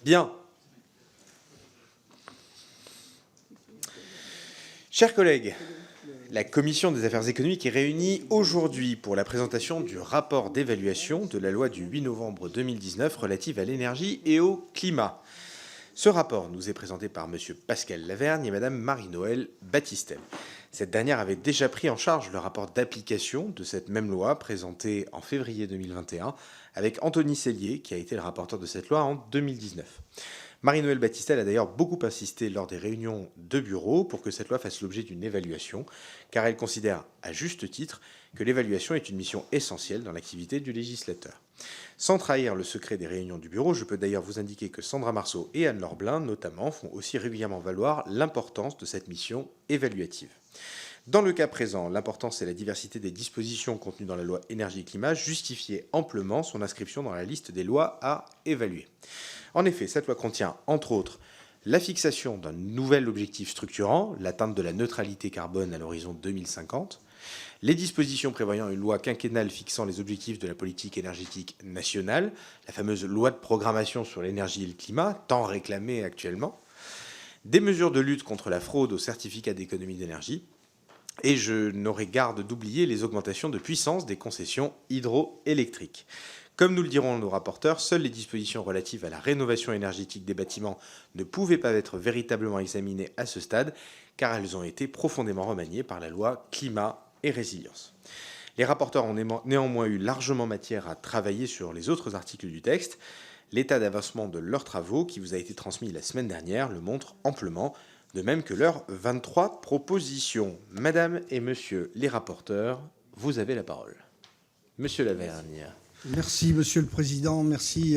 Bien. Chers collègues, la Commission des affaires économiques est réunie aujourd'hui pour la présentation du rapport d'évaluation de la loi du 8 novembre 2019 relative à l'énergie et au climat. Ce rapport nous est présenté par M. Pascal Lavergne et Mme Marie-Noëlle Battistel. Cette dernière avait déjà pris en charge le rapport d'application de cette même loi présenté en février 2021 avec Anthony Sellier, qui a été le rapporteur de cette loi en 2019. Marie-Noëlle Battistel a d'ailleurs beaucoup insisté lors des réunions de bureau pour que cette loi fasse l'objet d'une évaluation, car elle considère, à juste titre, que l'évaluation est une mission essentielle dans l'activité du législateur. Sans trahir le secret des réunions du bureau, je peux d'ailleurs vous indiquer que Sandra Marceau et Anne Lorblin, notamment, font aussi régulièrement valoir l'importance de cette mission évaluative. Dans le cas présent, l'importance et la diversité des dispositions contenues dans la loi énergie-climat justifiaient amplement son inscription dans la liste des lois à évaluer. En effet, cette loi contient, entre autres, la fixation d'un nouvel objectif structurant, l'atteinte de la neutralité carbone à l'horizon 2050, les dispositions prévoyant une loi quinquennale fixant les objectifs de la politique énergétique nationale, la fameuse loi de programmation sur l'énergie et le climat, tant réclamée actuellement, des mesures de lutte contre la fraude aux certificats d'économie d'énergie, et je n'aurai garde d'oublier les augmentations de puissance des concessions hydroélectriques. Comme nous le diront nos rapporteurs, seules les dispositions relatives à la rénovation énergétique des bâtiments ne pouvaient pas être véritablement examinées à ce stade, car elles ont été profondément remaniées par la loi climat et résilience. Les rapporteurs ont néanmoins eu largement matière à travailler sur les autres articles du texte. L'état d'avancement de leurs travaux, qui vous a été transmis la semaine dernière, le montre amplement, de même que leurs 23 propositions. Madame et monsieur les rapporteurs, vous avez la parole. Monsieur Lavergne. Merci, Monsieur le Président. Merci,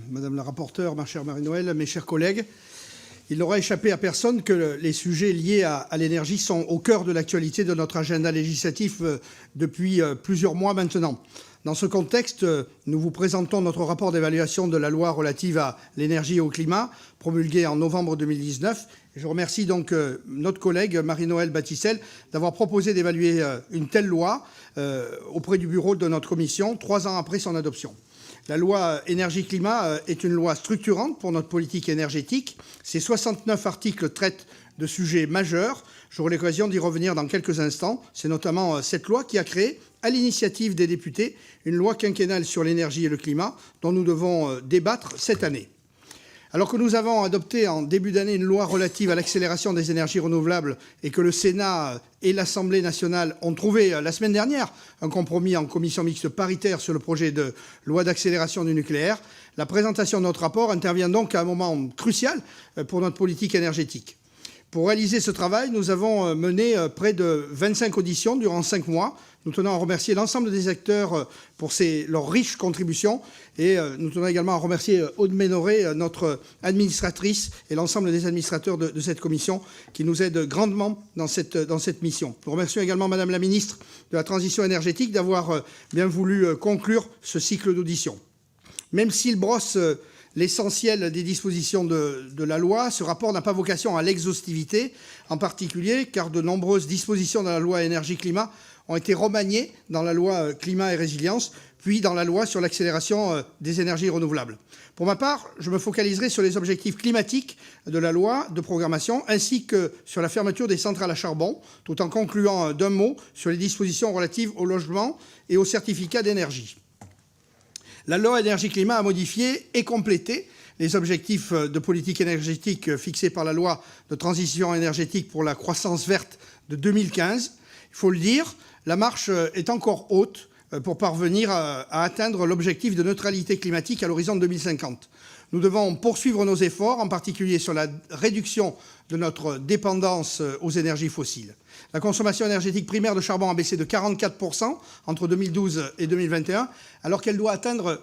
Madame la rapporteure, ma chère Marie-Noëlle, mes chers collègues. Il n'aura échappé à personne que les sujets liés à l'énergie sont au cœur de l'actualité de notre agenda législatif depuis plusieurs mois maintenant. Dans ce contexte, nous vous présentons notre rapport d'évaluation de la loi relative à l'énergie et au climat, promulguée en novembre 2019. Je remercie donc notre collègue Marie-Noëlle Battistel d'avoir proposé d'évaluer une telle loi auprès du bureau de notre commission, 3 ans après son adoption. La loi énergie-climat est une loi structurante pour notre politique énergétique. Ces 69 articles traitent de sujets majeurs. J'aurai l'occasion d'y revenir dans quelques instants. C'est notamment cette loi qui a créé, à l'initiative des députés, une loi quinquennale sur l'énergie et le climat dont nous devons débattre cette année. Alors que nous avons adopté en début d'année une loi relative à l'accélération des énergies renouvelables et que le Sénat et l'Assemblée nationale ont trouvé la semaine dernière un compromis en commission mixte paritaire sur le projet de loi d'accélération du nucléaire, la présentation de notre rapport intervient donc à un moment crucial pour notre politique énergétique. Pour réaliser ce travail, nous avons mené près de 25 auditions durant 5 mois. Nous tenons à remercier l'ensemble des acteurs pour leurs riches contributions et nous tenons également à remercier Aude Ménoré, notre administratrice, et l'ensemble des administrateurs de cette commission qui nous aident grandement dans cette mission. Nous remercions également Madame la ministre de la Transition énergétique d'avoir bien voulu conclure ce cycle d'audition. Même s'il brosse l'essentiel des dispositions de la loi, ce rapport n'a pas vocation à l'exhaustivité, en particulier car de nombreuses dispositions dans la loi énergie-climat ont été remaniées dans la loi climat et résilience, puis dans la loi sur l'accélération des énergies renouvelables. Pour ma part, je me focaliserai sur les objectifs climatiques de la loi de programmation, ainsi que sur la fermeture des centrales à charbon, tout en concluant d'un mot sur les dispositions relatives au logement et aux certificats d'énergie. La loi énergie-climat a modifié et complété les objectifs de politique énergétique fixés par la loi de transition énergétique pour la croissance verte de 2015. Il faut le dire, la marche est encore haute pour parvenir à atteindre l'objectif de neutralité climatique à l'horizon 2050. Nous devons poursuivre nos efforts, en particulier sur la réduction de notre dépendance aux énergies fossiles. La consommation énergétique primaire de charbon a baissé de 44% entre 2012 et 2021, alors qu'elle doit atteindre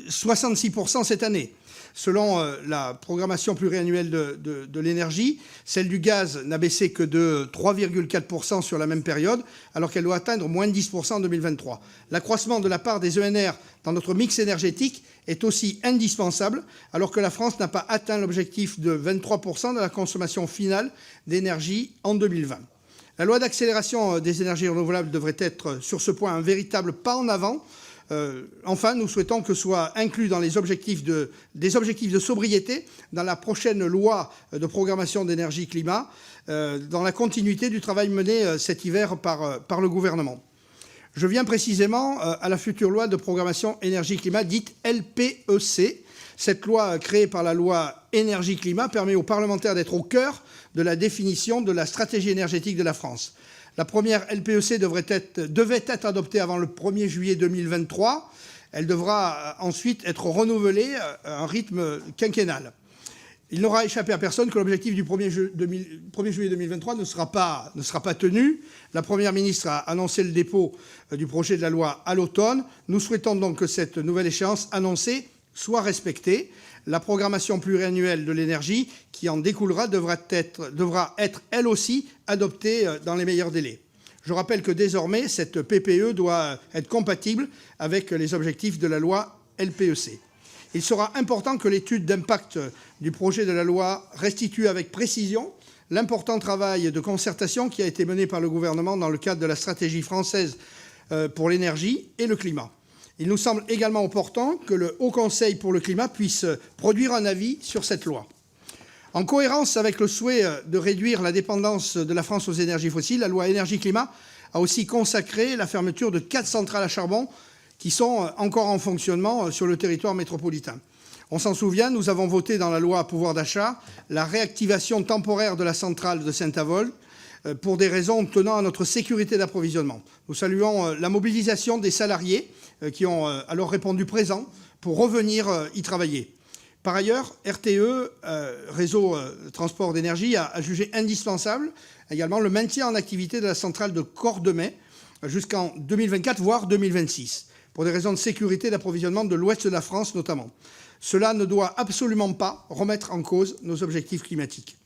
66% cette année. Selon la programmation pluriannuelle de l'énergie, celle du gaz n'a baissé que de 3,4% sur la même période, alors qu'elle doit atteindre moins de 10% en 2023. L'accroissement de la part des ENR dans notre mix énergétique est aussi indispensable, alors que la France n'a pas atteint l'objectif de 23% de la consommation finale d'énergie en 2020. La loi d'accélération des énergies renouvelables devrait être, sur ce point, un véritable pas en avant Enfin, nous souhaitons que soient inclus dans des objectifs de sobriété dans la prochaine loi de programmation d'énergie-climat, dans la continuité du travail mené cet hiver par le gouvernement. Je viens précisément à la future loi de programmation énergie-climat, dite LPEC. Cette loi, créée par la loi énergie-climat, permet aux parlementaires d'être au cœur de la définition de la stratégie énergétique de la France. La première LPEC devait être adoptée avant le 1er juillet 2023. Elle devra ensuite être renouvelée à un rythme quinquennal. Il n'aura échappé à personne que l'objectif du 1er juillet 2023 ne sera pas tenu. La Première ministre a annoncé le dépôt du projet de la loi à l'automne. Nous souhaitons donc que cette nouvelle échéance annoncée soit respectée. La programmation pluriannuelle de l'énergie qui en découlera devra être elle aussi adoptée dans les meilleurs délais. Je rappelle que désormais, cette PPE doit être compatible avec les objectifs de la loi LPEC. Il sera important que l'étude d'impact du projet de la loi restitue avec précision l'important travail de concertation qui a été mené par le gouvernement dans le cadre de la stratégie française pour l'énergie et le climat. Il nous semble également opportun que le Haut Conseil pour le climat puisse produire un avis sur cette loi. En cohérence avec le souhait de réduire la dépendance de la France aux énergies fossiles, la loi énergie-climat a aussi consacré la fermeture de 4 centrales à charbon qui sont encore en fonctionnement sur le territoire métropolitain. On s'en souvient, nous avons voté dans la loi pouvoir d'achat la réactivation temporaire de la centrale de Saint-Avold pour des raisons tenant à notre sécurité d'approvisionnement. Nous saluons la mobilisation des salariés qui ont alors répondu présent pour revenir y travailler. Par ailleurs, RTE, Réseau Transport d'énergie, a jugé indispensable également le maintien en activité de la centrale de Cordemais jusqu'en 2024, voire 2026, pour des raisons de sécurité d'approvisionnement de l'ouest de la France notamment. Cela ne doit absolument pas remettre en cause nos objectifs climatiques.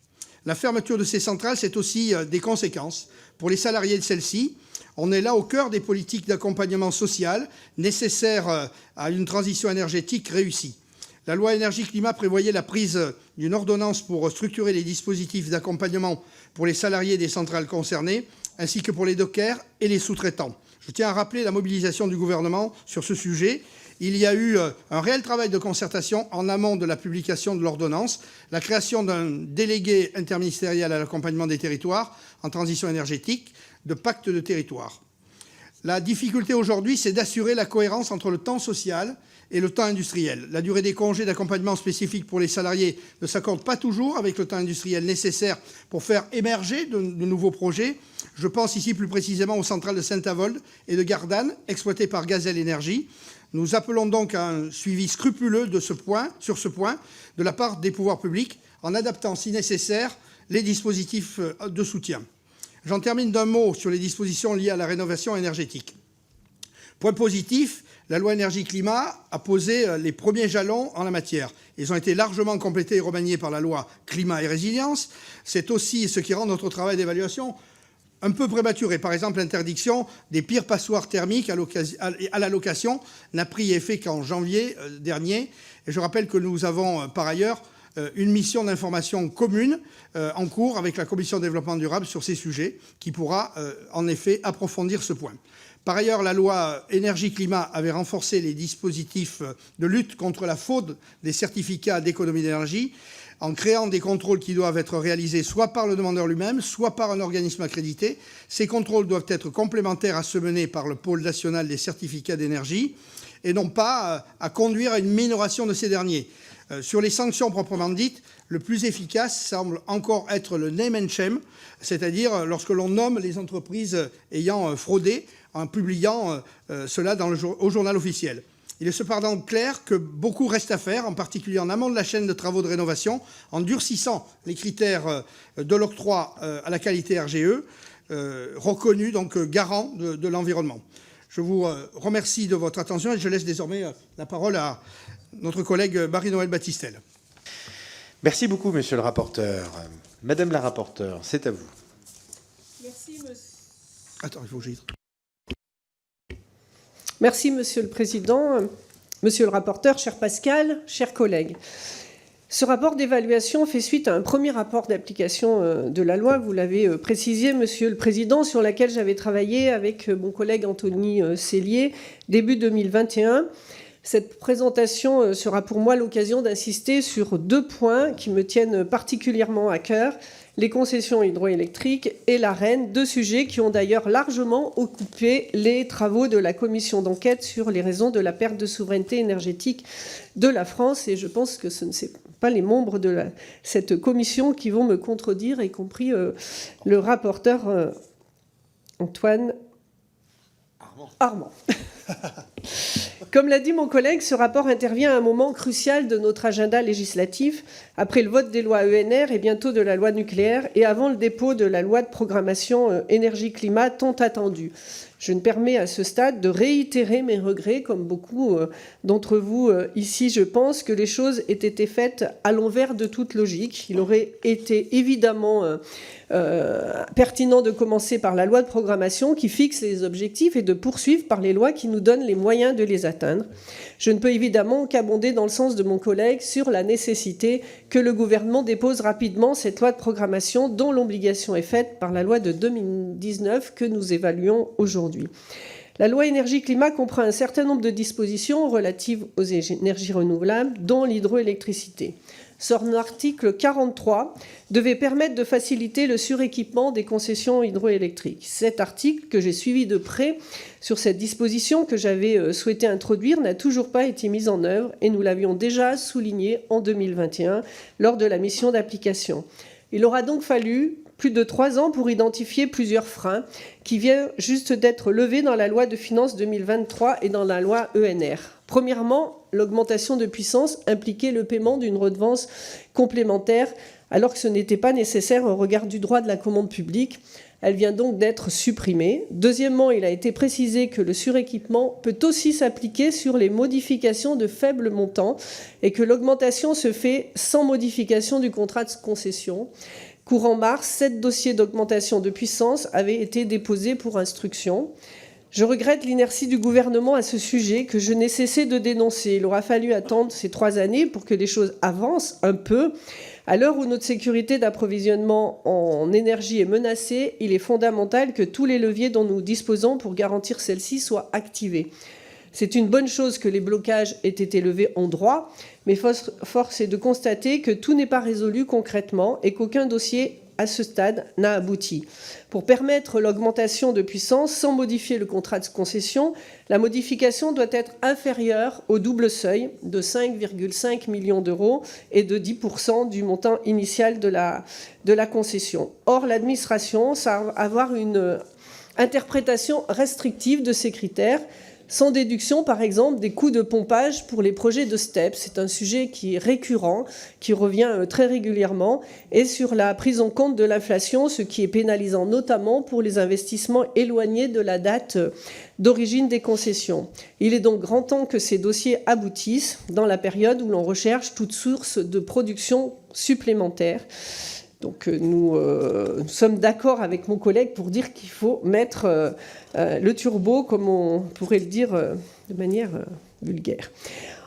La fermeture de ces centrales, c'est aussi des conséquences pour les salariés de celles-ci. On est là au cœur des politiques d'accompagnement social nécessaires à une transition énergétique réussie. La loi énergie-climat prévoyait la prise d'une ordonnance pour structurer les dispositifs d'accompagnement pour les salariés des centrales concernées, ainsi que pour les dockers et les sous-traitants. Je tiens à rappeler la mobilisation du gouvernement sur ce sujet. Il y a eu un réel travail de concertation en amont de la publication de l'ordonnance, la création d'un délégué interministériel à l'accompagnement des territoires en transition énergétique, de pacte de territoire. La difficulté aujourd'hui, c'est d'assurer la cohérence entre le temps social et le temps industriel. La durée des congés d'accompagnement spécifiques pour les salariés ne s'accorde pas toujours avec le temps industriel nécessaire pour faire émerger de nouveaux projets. Je pense ici plus précisément aux centrales de Saint-Avold et de Gardanne, exploitées par Gazelle Énergie. Nous appelons donc à un suivi scrupuleux sur ce point de la part des pouvoirs publics, en adaptant, si nécessaire, les dispositifs de soutien. J'en termine d'un mot sur les dispositions liées à la rénovation énergétique. Point positif, la loi énergie-climat a posé les premiers jalons en la matière. Ils ont été largement complétés et remaniés par la loi climat et résilience. C'est aussi ce qui rend notre travail d'évaluation un peu prématuré. Par exemple, l'interdiction des pires passoires thermiques à la location n'a pris effet qu'en janvier dernier. Et je rappelle que nous avons par ailleurs une mission d'information commune en cours avec la Commission développement durable sur ces sujets qui pourra en effet approfondir ce point. Par ailleurs, la loi énergie-climat avait renforcé les dispositifs de lutte contre la fraude des certificats d'économie d'énergie en créant des contrôles qui doivent être réalisés soit par le demandeur lui-même, soit par un organisme accrédité. Ces contrôles doivent être complémentaires à ceux menés par le pôle national des certificats d'énergie et non pas à conduire à une minoration de ces derniers. Sur les sanctions proprement dites, le plus efficace semble encore être le name and shame, c'est-à-dire lorsque l'on nomme les entreprises ayant fraudé en publiant cela au journal officiel. Il est cependant clair que beaucoup reste à faire, en particulier en amont de la chaîne de travaux de rénovation, en durcissant les critères de l'octroi à la qualité RGE, reconnu donc garant de l'environnement. Je vous remercie de votre attention et je laisse désormais la parole à notre collègue Marie-Noëlle Battistel. Merci beaucoup, monsieur le rapporteur. Madame la rapporteure, c'est à vous. Merci, monsieur. Attends, il faut que j'y... Merci, Monsieur le Président, Monsieur le rapporteur, cher Pascal, chers collègues. Ce rapport d'évaluation fait suite à un premier rapport d'application de la loi, vous l'avez précisé, Monsieur le Président, sur laquelle j'avais travaillé avec mon collègue Anthony Cellier début 2021. Cette présentation sera pour moi l'occasion d'insister sur 2 points qui me tiennent particulièrement à cœur, les concessions hydroélectriques et l'Arenh, 2 sujets qui ont d'ailleurs largement occupé les travaux de la commission d'enquête sur les raisons de la perte de souveraineté énergétique de la France. Et je pense que ce ne sont pas les membres de cette commission qui vont me contredire, y compris le rapporteur Antoine Armand. Comme l'a dit mon collègue, ce rapport intervient à un moment crucial de notre agenda législatif, après le vote des lois ENR et bientôt de la loi nucléaire, et avant le dépôt de la loi de programmation énergie-climat tant attendue. Je me permets à ce stade de réitérer mes regrets, comme beaucoup d'entre vous ici, je pense, que les choses aient été faites à l'envers de toute logique. Il aurait été évidemment pertinent de commencer par la loi de programmation qui fixe les objectifs et de poursuivre par les lois qui nous donnent les moyens de les atteindre. Je ne peux évidemment qu'abonder dans le sens de mon collègue sur la nécessité que le gouvernement dépose rapidement cette loi de programmation dont l'obligation est faite par la loi de 2019 que nous évaluons aujourd'hui. La loi énergie-climat comprend un certain nombre de dispositions relatives aux énergies renouvelables, dont l'hydroélectricité. Son article 43 devait permettre de faciliter le suréquipement des concessions hydroélectriques. Cet article, que j'ai suivi de près sur cette disposition que j'avais souhaité introduire, n'a toujours pas été mis en œuvre et nous l'avions déjà souligné en 2021 lors de la mission d'application. Il aura donc fallu plus de 3 ans pour identifier plusieurs freins qui viennent juste d'être levés dans la loi de finances 2023 et dans la loi ENR. Premièrement, l'augmentation de puissance impliquait le paiement d'une redevance complémentaire alors que ce n'était pas nécessaire au regard du droit de la commande publique. Elle vient donc d'être supprimée. Deuxièmement, il a été précisé que le suréquipement peut aussi s'appliquer sur les modifications de faible montant et que l'augmentation se fait sans modification du contrat de concession. Courant mars, 7 dossiers d'augmentation de puissance avaient été déposés pour instruction. Je regrette l'inertie du gouvernement à ce sujet que je n'ai cessé de dénoncer. Il aura fallu attendre ces 3 années pour que les choses avancent un peu. À l'heure où notre sécurité d'approvisionnement en énergie est menacée, il est fondamental que tous les leviers dont nous disposons pour garantir celle-ci soient activés. C'est une bonne chose que les blocages aient été levés en droit, mais force est de constater que tout n'est pas résolu concrètement et qu'aucun dossier à ce stade n'a abouti. Pour permettre l'augmentation de puissance sans modifier le contrat de concession, la modification doit être inférieure au double seuil de 5,5 millions d'euros et de 10% du montant initial de la concession. Or, l'administration semble avoir une interprétation restrictive de ces critères, sans déduction, par exemple, des coûts de pompage pour les projets de STEP. C'est un sujet qui est récurrent, qui revient très régulièrement, et sur la prise en compte de l'inflation, ce qui est pénalisant notamment pour les investissements éloignés de la date d'origine des concessions. Il est donc grand temps que ces dossiers aboutissent dans la période où l'on recherche toute source de production supplémentaire. Donc nous sommes d'accord avec mon collègue pour dire qu'il faut mettre le turbo, comme on pourrait le dire de manière vulgaire.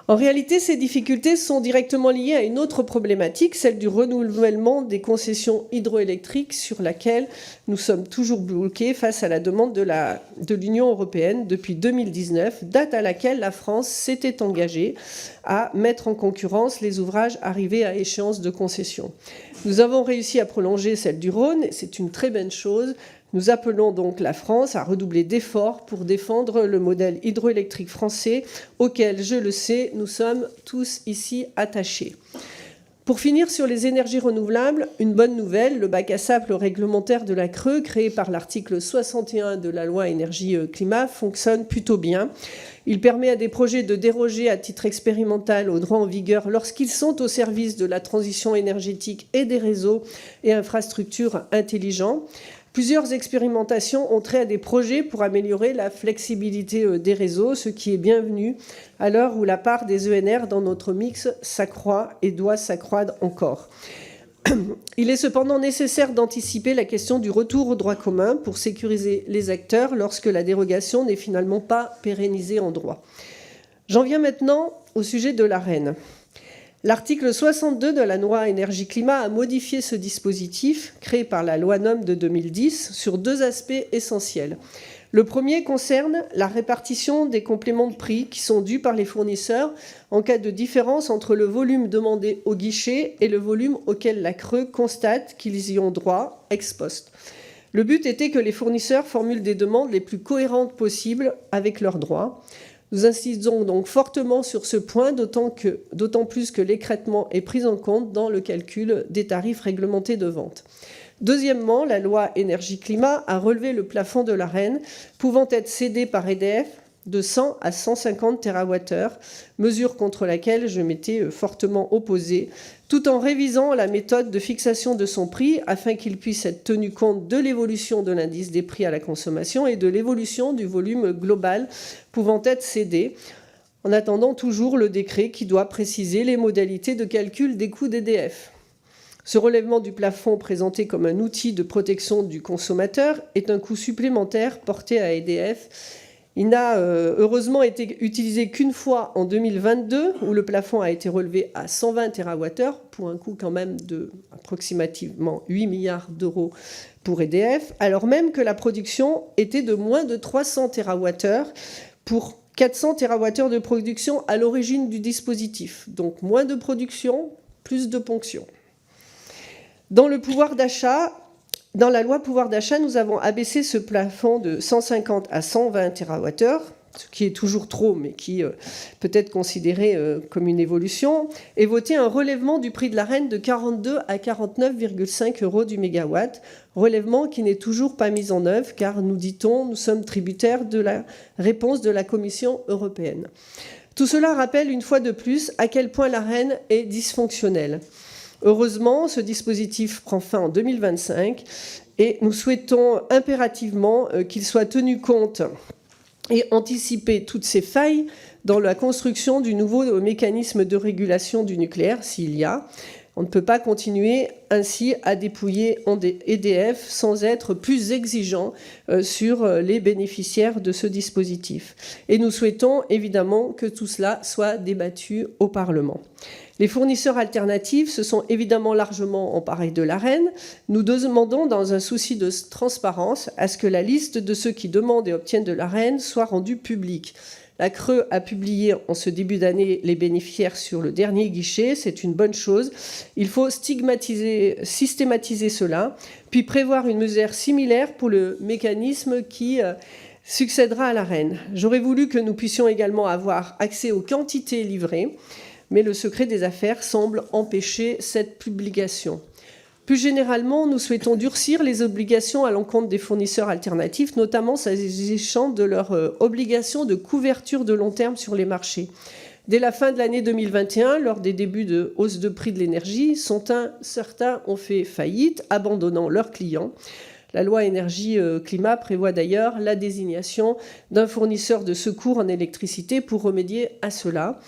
En réalité, ces difficultés sont directement liées à une autre problématique, celle du renouvellement des concessions hydroélectriques sur laquelle nous sommes toujours bloqués face à la demande de l'Union européenne depuis 2019, date à laquelle la France s'était engagée à mettre en concurrence les ouvrages arrivés à échéance de concession. Nous avons réussi à prolonger celle du Rhône, et c'est une très bonne chose. Nous appelons donc la France à redoubler d'efforts pour défendre le modèle hydroélectrique français auquel, je le sais, nous sommes tous ici attachés. Pour finir sur les énergies renouvelables, une bonne nouvelle, le bac à sable réglementaire de la CRE, créé par l'article 61 de la loi énergie-climat, fonctionne plutôt bien. Il permet à des projets de déroger à titre expérimental au droit en vigueur lorsqu'ils sont au service de la transition énergétique et des réseaux et infrastructures intelligents. Plusieurs expérimentations ont trait à des projets pour améliorer la flexibilité des réseaux, ce qui est bienvenu à l'heure où la part des ENR dans notre mix s'accroît et doit s'accroître encore. Il est cependant nécessaire d'anticiper la question du retour au droit commun pour sécuriser les acteurs lorsque la dérogation n'est finalement pas pérennisée en droit. J'en viens maintenant au sujet de l'Arenh. L'article 62 de la loi énergie-climat a modifié ce dispositif créé par la loi NOM de 2010 sur deux aspects essentiels. Le premier concerne la répartition des compléments de prix qui sont dus par les fournisseurs en cas de différence entre le volume demandé au guichet et le volume auquel la CRE constate qu'ils y ont droit ex post. Le but était que les fournisseurs formulent des demandes les plus cohérentes possibles avec leurs droits. Nous insistons donc fortement sur ce point, d'autant plus que l'écrêtement est pris en compte dans le calcul des tarifs réglementés de vente. Deuxièmement, la loi énergie-climat a relevé le plafond de l'Arenh pouvant être cédé par EDF de 100 à 150 TWh, mesure contre laquelle je m'étais fortement opposée, tout en révisant la méthode de fixation de son prix afin qu'il puisse être tenu compte de l'évolution de l'indice des prix à la consommation et de l'évolution du volume global pouvant être cédé, en attendant toujours le décret qui doit préciser les modalités de calcul des coûts d'EDF. Ce relèvement du plafond, présenté comme un outil de protection du consommateur, est un coût supplémentaire porté à EDF. Il n'a heureusement été utilisé qu'une fois en 2022, où le plafond a été relevé à 120 TWh, pour un coût quand même de approximativement 8 milliards d'euros pour EDF, alors même que la production était de moins de 300 TWh pour 400 TWh de production à l'origine du dispositif. Donc moins de production, plus de ponction. Dans la loi pouvoir d'achat, nous avons abaissé ce plafond de 150 à 120 TWh, ce qui est toujours trop, mais qui peut être considéré comme une évolution, et voté un relèvement du prix de l'Arenh de 42 à 49,5 euros du mégawatt, relèvement qui n'est toujours pas mis en œuvre, car, nous dit-on, nous sommes tributaires de la réponse de la Commission européenne. Tout cela rappelle une fois de plus à quel point l'Arenh est dysfonctionnelle. Heureusement, ce dispositif prend fin en 2025 et nous souhaitons impérativement qu'il soit tenu compte et anticiper toutes ces failles dans la construction du nouveau mécanisme de régulation du nucléaire, s'il y a. On ne peut pas continuer ainsi à dépouiller EDF sans être plus exigeant sur les bénéficiaires de ce dispositif. Et nous souhaitons évidemment que tout cela soit débattu au Parlement. Les fournisseurs alternatifs se sont évidemment largement emparés de l'Arenh. Nous demandons, dans un souci de transparence, à ce que la liste de ceux qui demandent et obtiennent de l'Arenh soit rendue publique. La CRE a publié en ce début d'année les bénéficiaires sur le dernier guichet. C'est une bonne chose. Il faut systématiser cela, puis prévoir une mesure similaire pour le mécanisme qui succédera à l'Arenh. J'aurais voulu que nous puissions également avoir accès aux quantités livrées, mais le secret des affaires semble empêcher cette publication. Plus généralement, nous souhaitons durcir les obligations à l'encontre des fournisseurs alternatifs, notamment s'agissant de leur obligation de couverture de long terme sur les marchés. Dès la fin de l'année 2021, lors des débuts de hausse de prix de l'énergie, certains ont fait faillite, abandonnant leurs clients. La loi énergie-climat prévoit d'ailleurs la désignation d'un fournisseur de secours en électricité pour remédier à cela.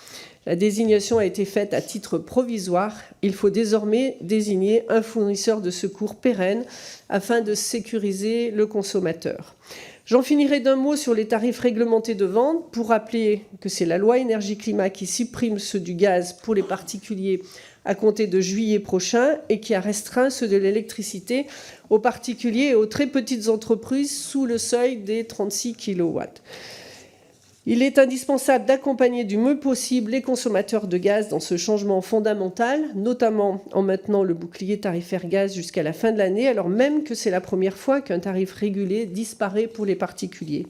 La désignation a été faite à titre provisoire. Il faut désormais désigner un fournisseur de secours pérenne afin de sécuriser le consommateur. J'en finirai d'un mot sur les tarifs réglementés de vente pour rappeler que c'est la loi énergie-climat qui supprime ceux du gaz pour les particuliers à compter de juillet prochain et qui a restreint ceux de l'électricité aux particuliers et aux très petites entreprises sous le seuil des 36 kW. Il est indispensable d'accompagner du mieux possible les consommateurs de gaz dans ce changement fondamental, notamment en maintenant le bouclier tarifaire gaz jusqu'à la fin de l'année, alors même que c'est la première fois qu'un tarif régulé disparaît pour les particuliers.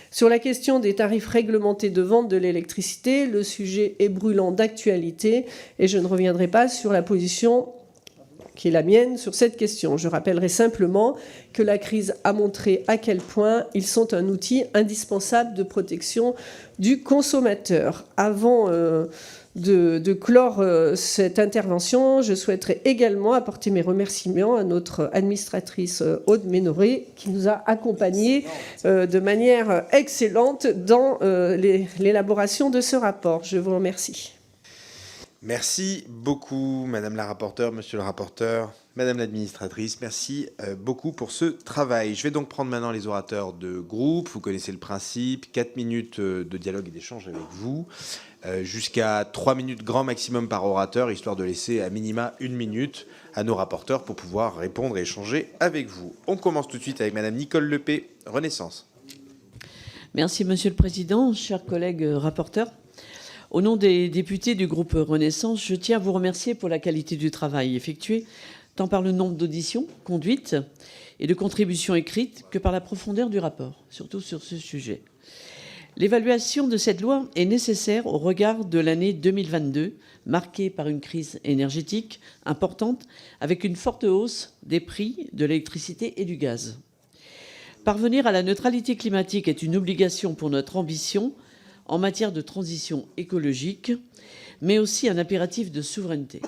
Sur la question des tarifs réglementés de vente de l'électricité, le sujet est brûlant d'actualité et je ne reviendrai pas sur la position qui est la mienne sur cette question. Je rappellerai simplement que la crise a montré à quel point ils sont un outil indispensable de protection du consommateur. Avant de clore cette intervention, je souhaiterais également apporter mes remerciements à notre administratrice Aude Ménoré qui nous a accompagnés de manière excellente dans l'élaboration de ce rapport. Je vous remercie. Merci beaucoup, Madame la rapporteure, Monsieur le rapporteur, Madame l'administratrice. Merci beaucoup pour ce travail. Je vais donc prendre maintenant les orateurs de groupe. Vous connaissez le principe. 4 minutes de dialogue et d'échange avec vous. Jusqu'à 3 minutes grand maximum par orateur, histoire de laisser à minima 1 minute à nos rapporteurs pour pouvoir répondre et échanger avec vous. On commence tout de suite avec Madame Nicole Lepé, Renaissance. Merci, Monsieur le Président, chers collègues rapporteurs. Au nom des députés du groupe Renaissance, je tiens à vous remercier pour la qualité du travail effectué, tant par le nombre d'auditions conduites et de contributions écrites que par la profondeur du rapport, surtout sur ce sujet. L'évaluation de cette loi est nécessaire au regard de l'année 2022, marquée par une crise énergétique importante, avec une forte hausse des prix de l'électricité et du gaz. Parvenir à la neutralité climatique est une obligation pour notre ambition en matière de transition écologique, mais aussi un impératif de souveraineté.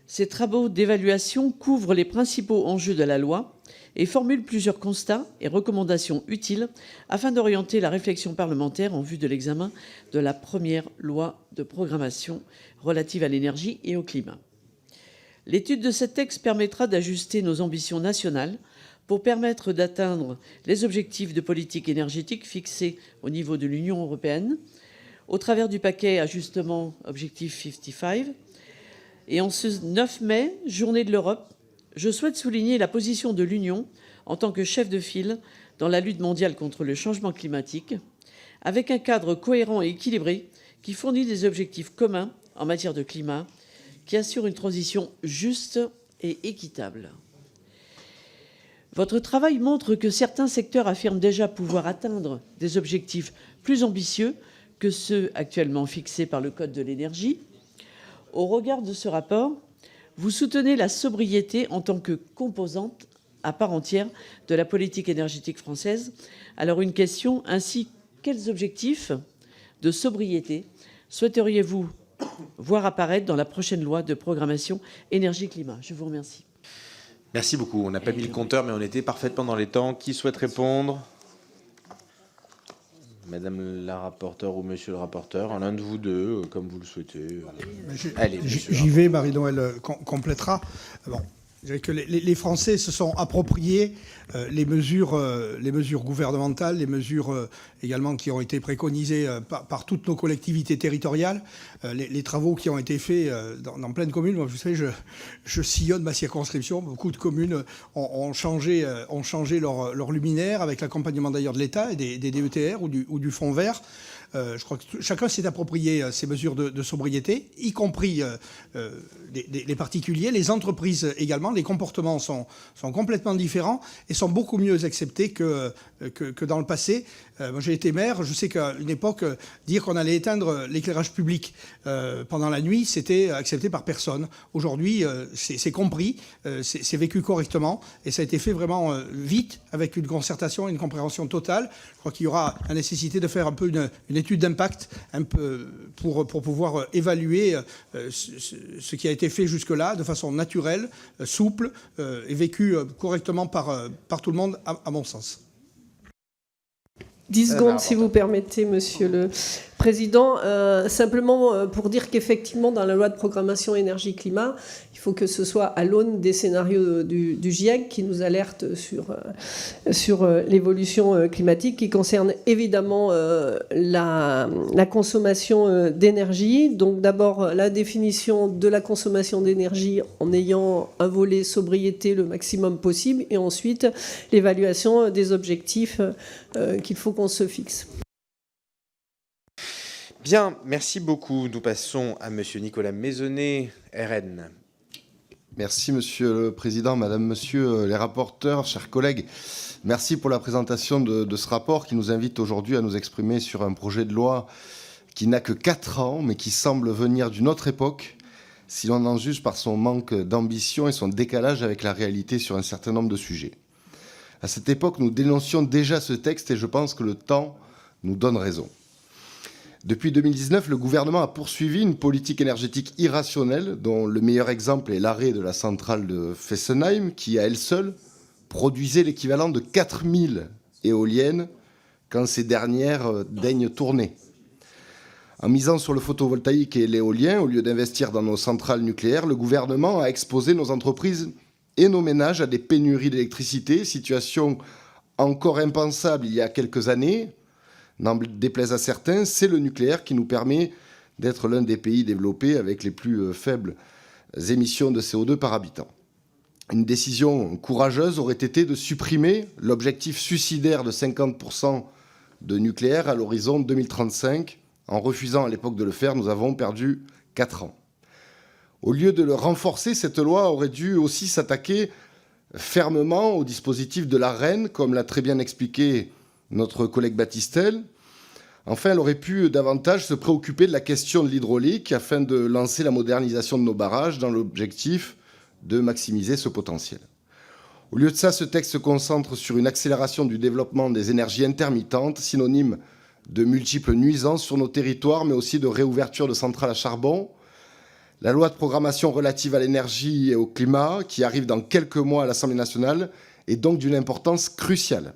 Ces travaux d'évaluation couvrent les principaux enjeux de la loi et formulent plusieurs constats et recommandations utiles afin d'orienter la réflexion parlementaire en vue de l'examen de la première loi de programmation relative à l'énergie et au climat. L'étude de ce texte permettra d'ajuster nos ambitions nationales pour permettre d'atteindre les objectifs de politique énergétique fixés au niveau de l'Union européenne, au travers du paquet ajustement Objectif 55. Et en ce 9 mai, journée de l'Europe, je souhaite souligner la position de l'Union en tant que chef de file dans la lutte mondiale contre le changement climatique, avec un cadre cohérent et équilibré qui fournit des objectifs communs en matière de climat, qui assure une transition juste et équitable. Votre travail montre que certains secteurs affirment déjà pouvoir atteindre des objectifs plus ambitieux que ceux actuellement fixés par le Code de l'énergie. Au regard de ce rapport, vous soutenez la sobriété en tant que composante à part entière de la politique énergétique française. Alors une question, ainsi, quels objectifs de sobriété souhaiteriez-vous voir apparaître dans la prochaine loi de programmation énergie-climat ? Je vous remercie. Merci beaucoup. On n'a pas mis le compteur, mais on était parfaitement dans les temps. Qui souhaite répondre ? Madame la rapporteure ou monsieur le rapporteur, l'un de vous deux, comme vous le souhaitez. Allez, j'y vais, Marie-Noëlle complétera. Bon, je dirais que les Français se sont appropriés les mesures gouvernementales, les mesures également qui ont été préconisées par toutes nos collectivités territoriales, les travaux qui ont été faits dans plein de communes. Moi, vous savez, je sillonne ma circonscription. Beaucoup de communes ont changé leur luminaire avec l'accompagnement d'ailleurs de l'État et des DETR ou du Fonds vert. Je crois que chacun s'est approprié ces mesures de sobriété, y compris les particuliers, les entreprises également. Les comportements sont complètement différents et sont beaucoup mieux acceptés que dans le passé. Moi, j'ai été maire. Je sais qu'à une époque, dire qu'on allait éteindre l'éclairage public pendant la nuit, c'était accepté par personne. Aujourd'hui, c'est compris, c'est vécu correctement et ça a été fait vraiment vite, avec une concertation et une compréhension totale. Je crois qu'il y aura la nécessité de faire un peu une étude d'impact un peu pour pouvoir évaluer ce qui a été fait jusque-là de façon naturelle, souple et vécu correctement par tout le monde, à mon sens. 10 secondes, si vous permettez, Monsieur le Président. Simplement pour dire qu'effectivement, dans la loi de programmation énergie-climat, il faut que ce soit à l'aune des scénarios du GIEC qui nous alerte sur l'évolution climatique, qui concerne évidemment la consommation d'énergie. Donc d'abord, la définition de la consommation d'énergie en ayant un volet sobriété le maximum possible, et ensuite l'évaluation des objectifs qu'il faut qu'on se fixe. Bien, merci beaucoup. Nous passons à Monsieur Nicolas Maisonnet, RN. Merci Monsieur le Président, Madame, Monsieur les rapporteurs, chers collègues. Merci pour la présentation de ce rapport qui nous invite aujourd'hui à nous exprimer sur un projet de loi qui n'a que 4 ans, mais qui semble venir d'une autre époque, si l'on en juge par son manque d'ambition et son décalage avec la réalité sur un certain nombre de sujets. À cette époque, nous dénoncions déjà ce texte et je pense que le temps nous donne raison. Depuis 2019, le gouvernement a poursuivi une politique énergétique irrationnelle, dont le meilleur exemple est l'arrêt de la centrale de Fessenheim, qui, à elle seule, produisait l'équivalent de 4000 éoliennes quand ces dernières daignent tourner. En misant sur le photovoltaïque et l'éolien, au lieu d'investir dans nos centrales nucléaires, le gouvernement a exposé nos entreprises et nos ménages à des pénuries d'électricité, situation encore impensable il y a quelques années. N'en déplaise à certains, c'est le nucléaire qui nous permet d'être l'un des pays développés avec les plus faibles émissions de CO2 par habitant. Une décision courageuse aurait été de supprimer l'objectif suicidaire de 50% de nucléaire à l'horizon 2035. En refusant à l'époque de le faire, nous avons perdu 4 ans. Au lieu de le renforcer, cette loi aurait dû aussi s'attaquer fermement au dispositif de l'Arenh, comme l'a très bien expliqué notre collègue Battistel. Enfin, elle aurait pu davantage se préoccuper de la question de l'hydraulique afin de lancer la modernisation de nos barrages dans l'objectif de maximiser ce potentiel. Au lieu de ça, ce texte se concentre sur une accélération du développement des énergies intermittentes, synonyme de multiples nuisances sur nos territoires, mais aussi de réouverture de centrales à charbon. La loi de programmation relative à l'énergie et au climat, qui arrive dans quelques mois à l'Assemblée nationale, est donc d'une importance cruciale.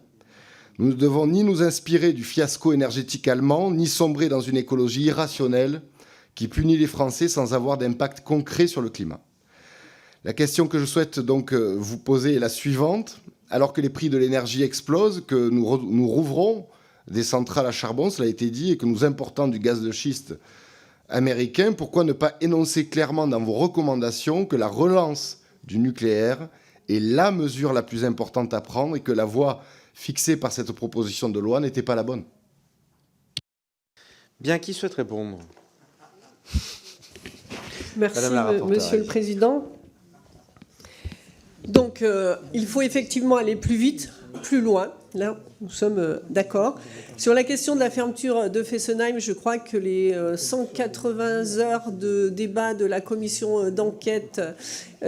Nous ne devons ni nous inspirer du fiasco énergétique allemand, ni sombrer dans une écologie irrationnelle qui punit les Français sans avoir d'impact concret sur le climat. La question que je souhaite donc vous poser est la suivante. Alors que les prix de l'énergie explosent, que nous rouvrons des centrales à charbon, cela a été dit, et que nous importons du gaz de schiste américain, pourquoi ne pas énoncer clairement dans vos recommandations que la relance du nucléaire est la mesure la plus importante à prendre et que la voie fixée par cette proposition de loi n'était pas la bonne? Bien, qui souhaite répondre? Merci, Madame la rapporteure, Monsieur le Président. Donc, il faut effectivement aller plus vite, plus loin. Là, nous sommes d'accord. Sur la question de la fermeture de Fessenheim, je crois que les 180 heures de débat de la commission d'enquête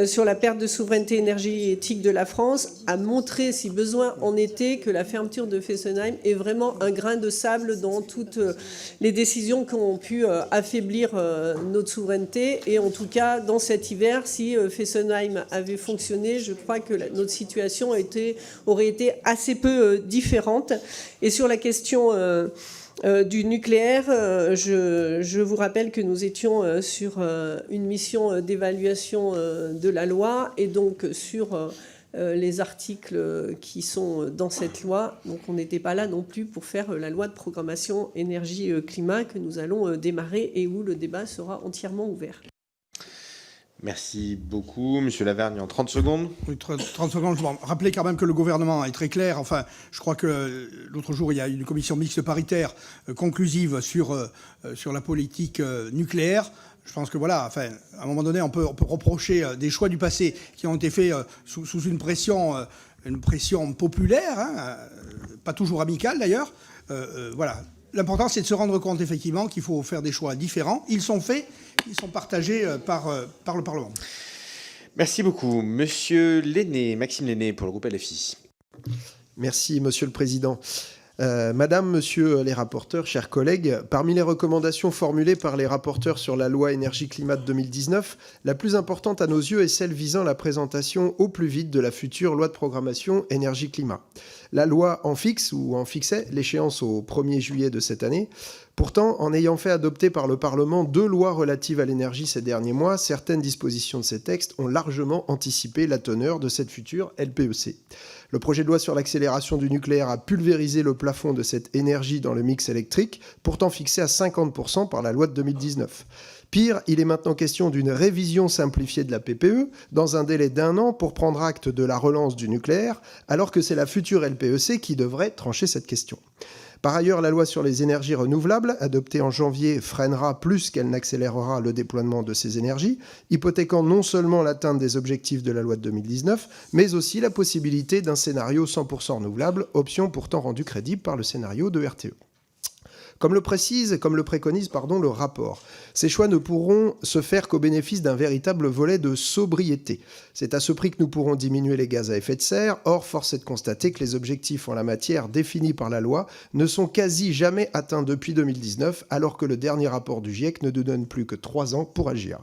sur la perte de souveraineté énergétique de la France a montré, si besoin en était, que la fermeture de Fessenheim est vraiment un grain de sable dans toutes les décisions qui ont pu affaiblir notre souveraineté. Et en tout cas, dans cet hiver, si Fessenheim avait fonctionné, je crois que notre situation aurait été assez peu différente. Et sur la question du nucléaire, je vous rappelle que nous étions sur une mission d'évaluation de la loi et donc sur les articles qui sont dans cette loi. Donc on n'était pas là non plus pour faire la loi de programmation énergie-climat que nous allons démarrer et où le débat sera entièrement ouvert. Merci beaucoup. Monsieur Lavergne, en 30 secondes. Oui, 30 secondes. Je vais rappeler quand même que le gouvernement est très clair. Enfin, je crois que l'autre jour, il y a une commission mixte paritaire conclusive sur la politique nucléaire. Je pense que voilà, enfin, à un moment donné, on peut reprocher des choix du passé qui ont été faits sous une pression populaire, hein, pas toujours amicale d'ailleurs. Voilà. L'important, c'est de se rendre compte effectivement qu'il faut faire des choix différents. Ils sont faits, ils sont partagés par le Parlement. Merci beaucoup. Monsieur Lenné, Maxime Lenné, pour le groupe LFI. Merci, Monsieur le Président. Madame, Monsieur les rapporteurs, chers collègues, parmi les recommandations formulées par les rapporteurs sur la loi énergie-climat de 2019, la plus importante à nos yeux est celle visant la présentation au plus vite de la future loi de programmation énergie-climat. La loi en fixe ou en fixait l'échéance au 1er juillet de cette année. Pourtant, en ayant fait adopter par le Parlement 2 lois relatives à l'énergie ces derniers mois, certaines dispositions de ces textes ont largement anticipé la teneur de cette future LPEC. Le projet de loi sur l'accélération du nucléaire a pulvérisé le plafond de cette énergie dans le mix électrique, pourtant fixé à 50% par la loi de 2019. Pire, il est maintenant question d'une révision simplifiée de la PPE dans un délai d'1 an pour prendre acte de la relance du nucléaire, alors que c'est la future LPEC qui devrait trancher cette question. Par ailleurs, la loi sur les énergies renouvelables, adoptée en janvier, freinera plus qu'elle n'accélérera le déploiement de ces énergies, hypothéquant non seulement l'atteinte des objectifs de la loi de 2019, mais aussi la possibilité d'un scénario 100% renouvelable, option pourtant rendue crédible par le scénario de RTE. Comme le préconise le rapport, ces choix ne pourront se faire qu'au bénéfice d'un véritable volet de sobriété. C'est à ce prix que nous pourrons diminuer les gaz à effet de serre. Or, force est de constater que les objectifs en la matière définis par la loi ne sont quasi jamais atteints depuis 2019, alors que le dernier rapport du GIEC ne nous donne plus que 3 ans pour agir.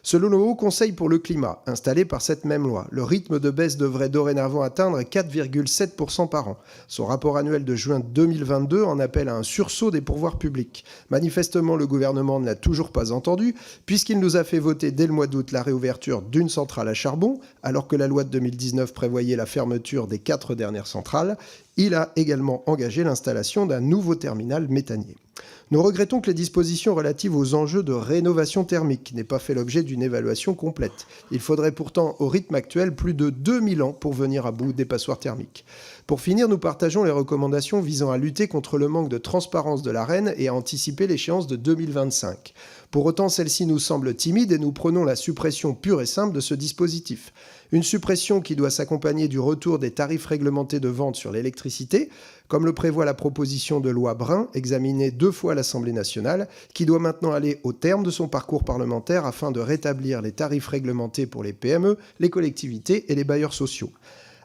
Selon le Haut Conseil pour le climat, installé par cette même loi, le rythme de baisse devrait dorénavant atteindre 4,7% par an. Son rapport annuel de juin 2022 en appelle à un sursaut des pourvoirs publics. Manifestement, le gouvernement ne l'a toujours pas entendu, puisqu'il nous a fait voter dès le mois d'août la réouverture d'une centrale à charbon, alors que la loi de 2019 prévoyait la fermeture des 4 dernières centrales. Il a également engagé l'installation d'un nouveau terminal méthanier. Nous regrettons que les dispositions relatives aux enjeux de rénovation thermique n'aient pas fait l'objet d'une évaluation complète. Il faudrait pourtant, au rythme actuel, plus de 2000 ans pour venir à bout des passoires thermiques. Pour finir, nous partageons les recommandations visant à lutter contre le manque de transparence de l'Arenh et à anticiper l'échéance de 2025. Pour autant, celle-ci nous semble timide et nous prenons la suppression pure et simple de ce dispositif. Une suppression qui doit s'accompagner du retour des tarifs réglementés de vente sur l'électricité, comme le prévoit la proposition de loi Brun, examinée 2 fois à l'Assemblée nationale, qui doit maintenant aller au terme de son parcours parlementaire afin de rétablir les tarifs réglementés pour les PME, les collectivités et les bailleurs sociaux.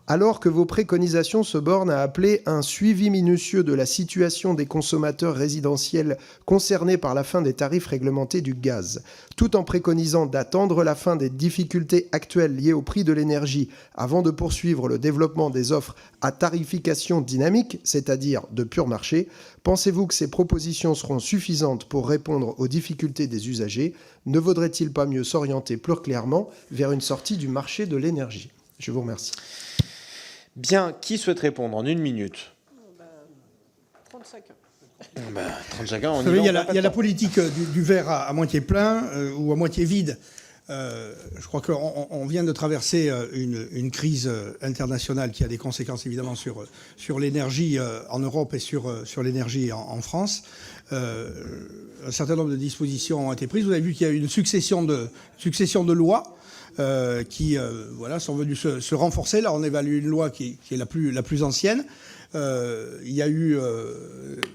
Alors que vos préconisations se bornent à appeler un suivi minutieux de la situation des consommateurs résidentiels concernés par la fin des tarifs réglementés du gaz, tout en préconisant d'attendre la fin des difficultés actuelles liées au prix de l'énergie avant de poursuivre le développement des offres à tarification dynamique, c'est-à-dire de pur marché, pensez-vous que ces propositions seront suffisantes pour répondre aux difficultés des usagers? Ne vaudrait-il pas mieux s'orienter plus clairement vers une sortie du marché de l'énergie? Je vous remercie. Bien, qui souhaite répondre en 1 minute? 35 ans. 35 ans, on Vous savez, y il y a va, la politique du verre à moitié plein ou à moitié vide. Je crois qu'on vient de traverser une crise internationale qui a des conséquences évidemment sur l'énergie en Europe et sur l'énergie en France. Un certain nombre de dispositions ont été prises. Vous avez vu qu'il y a eu une succession de lois qui sont venues se renforcer. Là, on évalue une loi qui est la plus ancienne. Il y a eu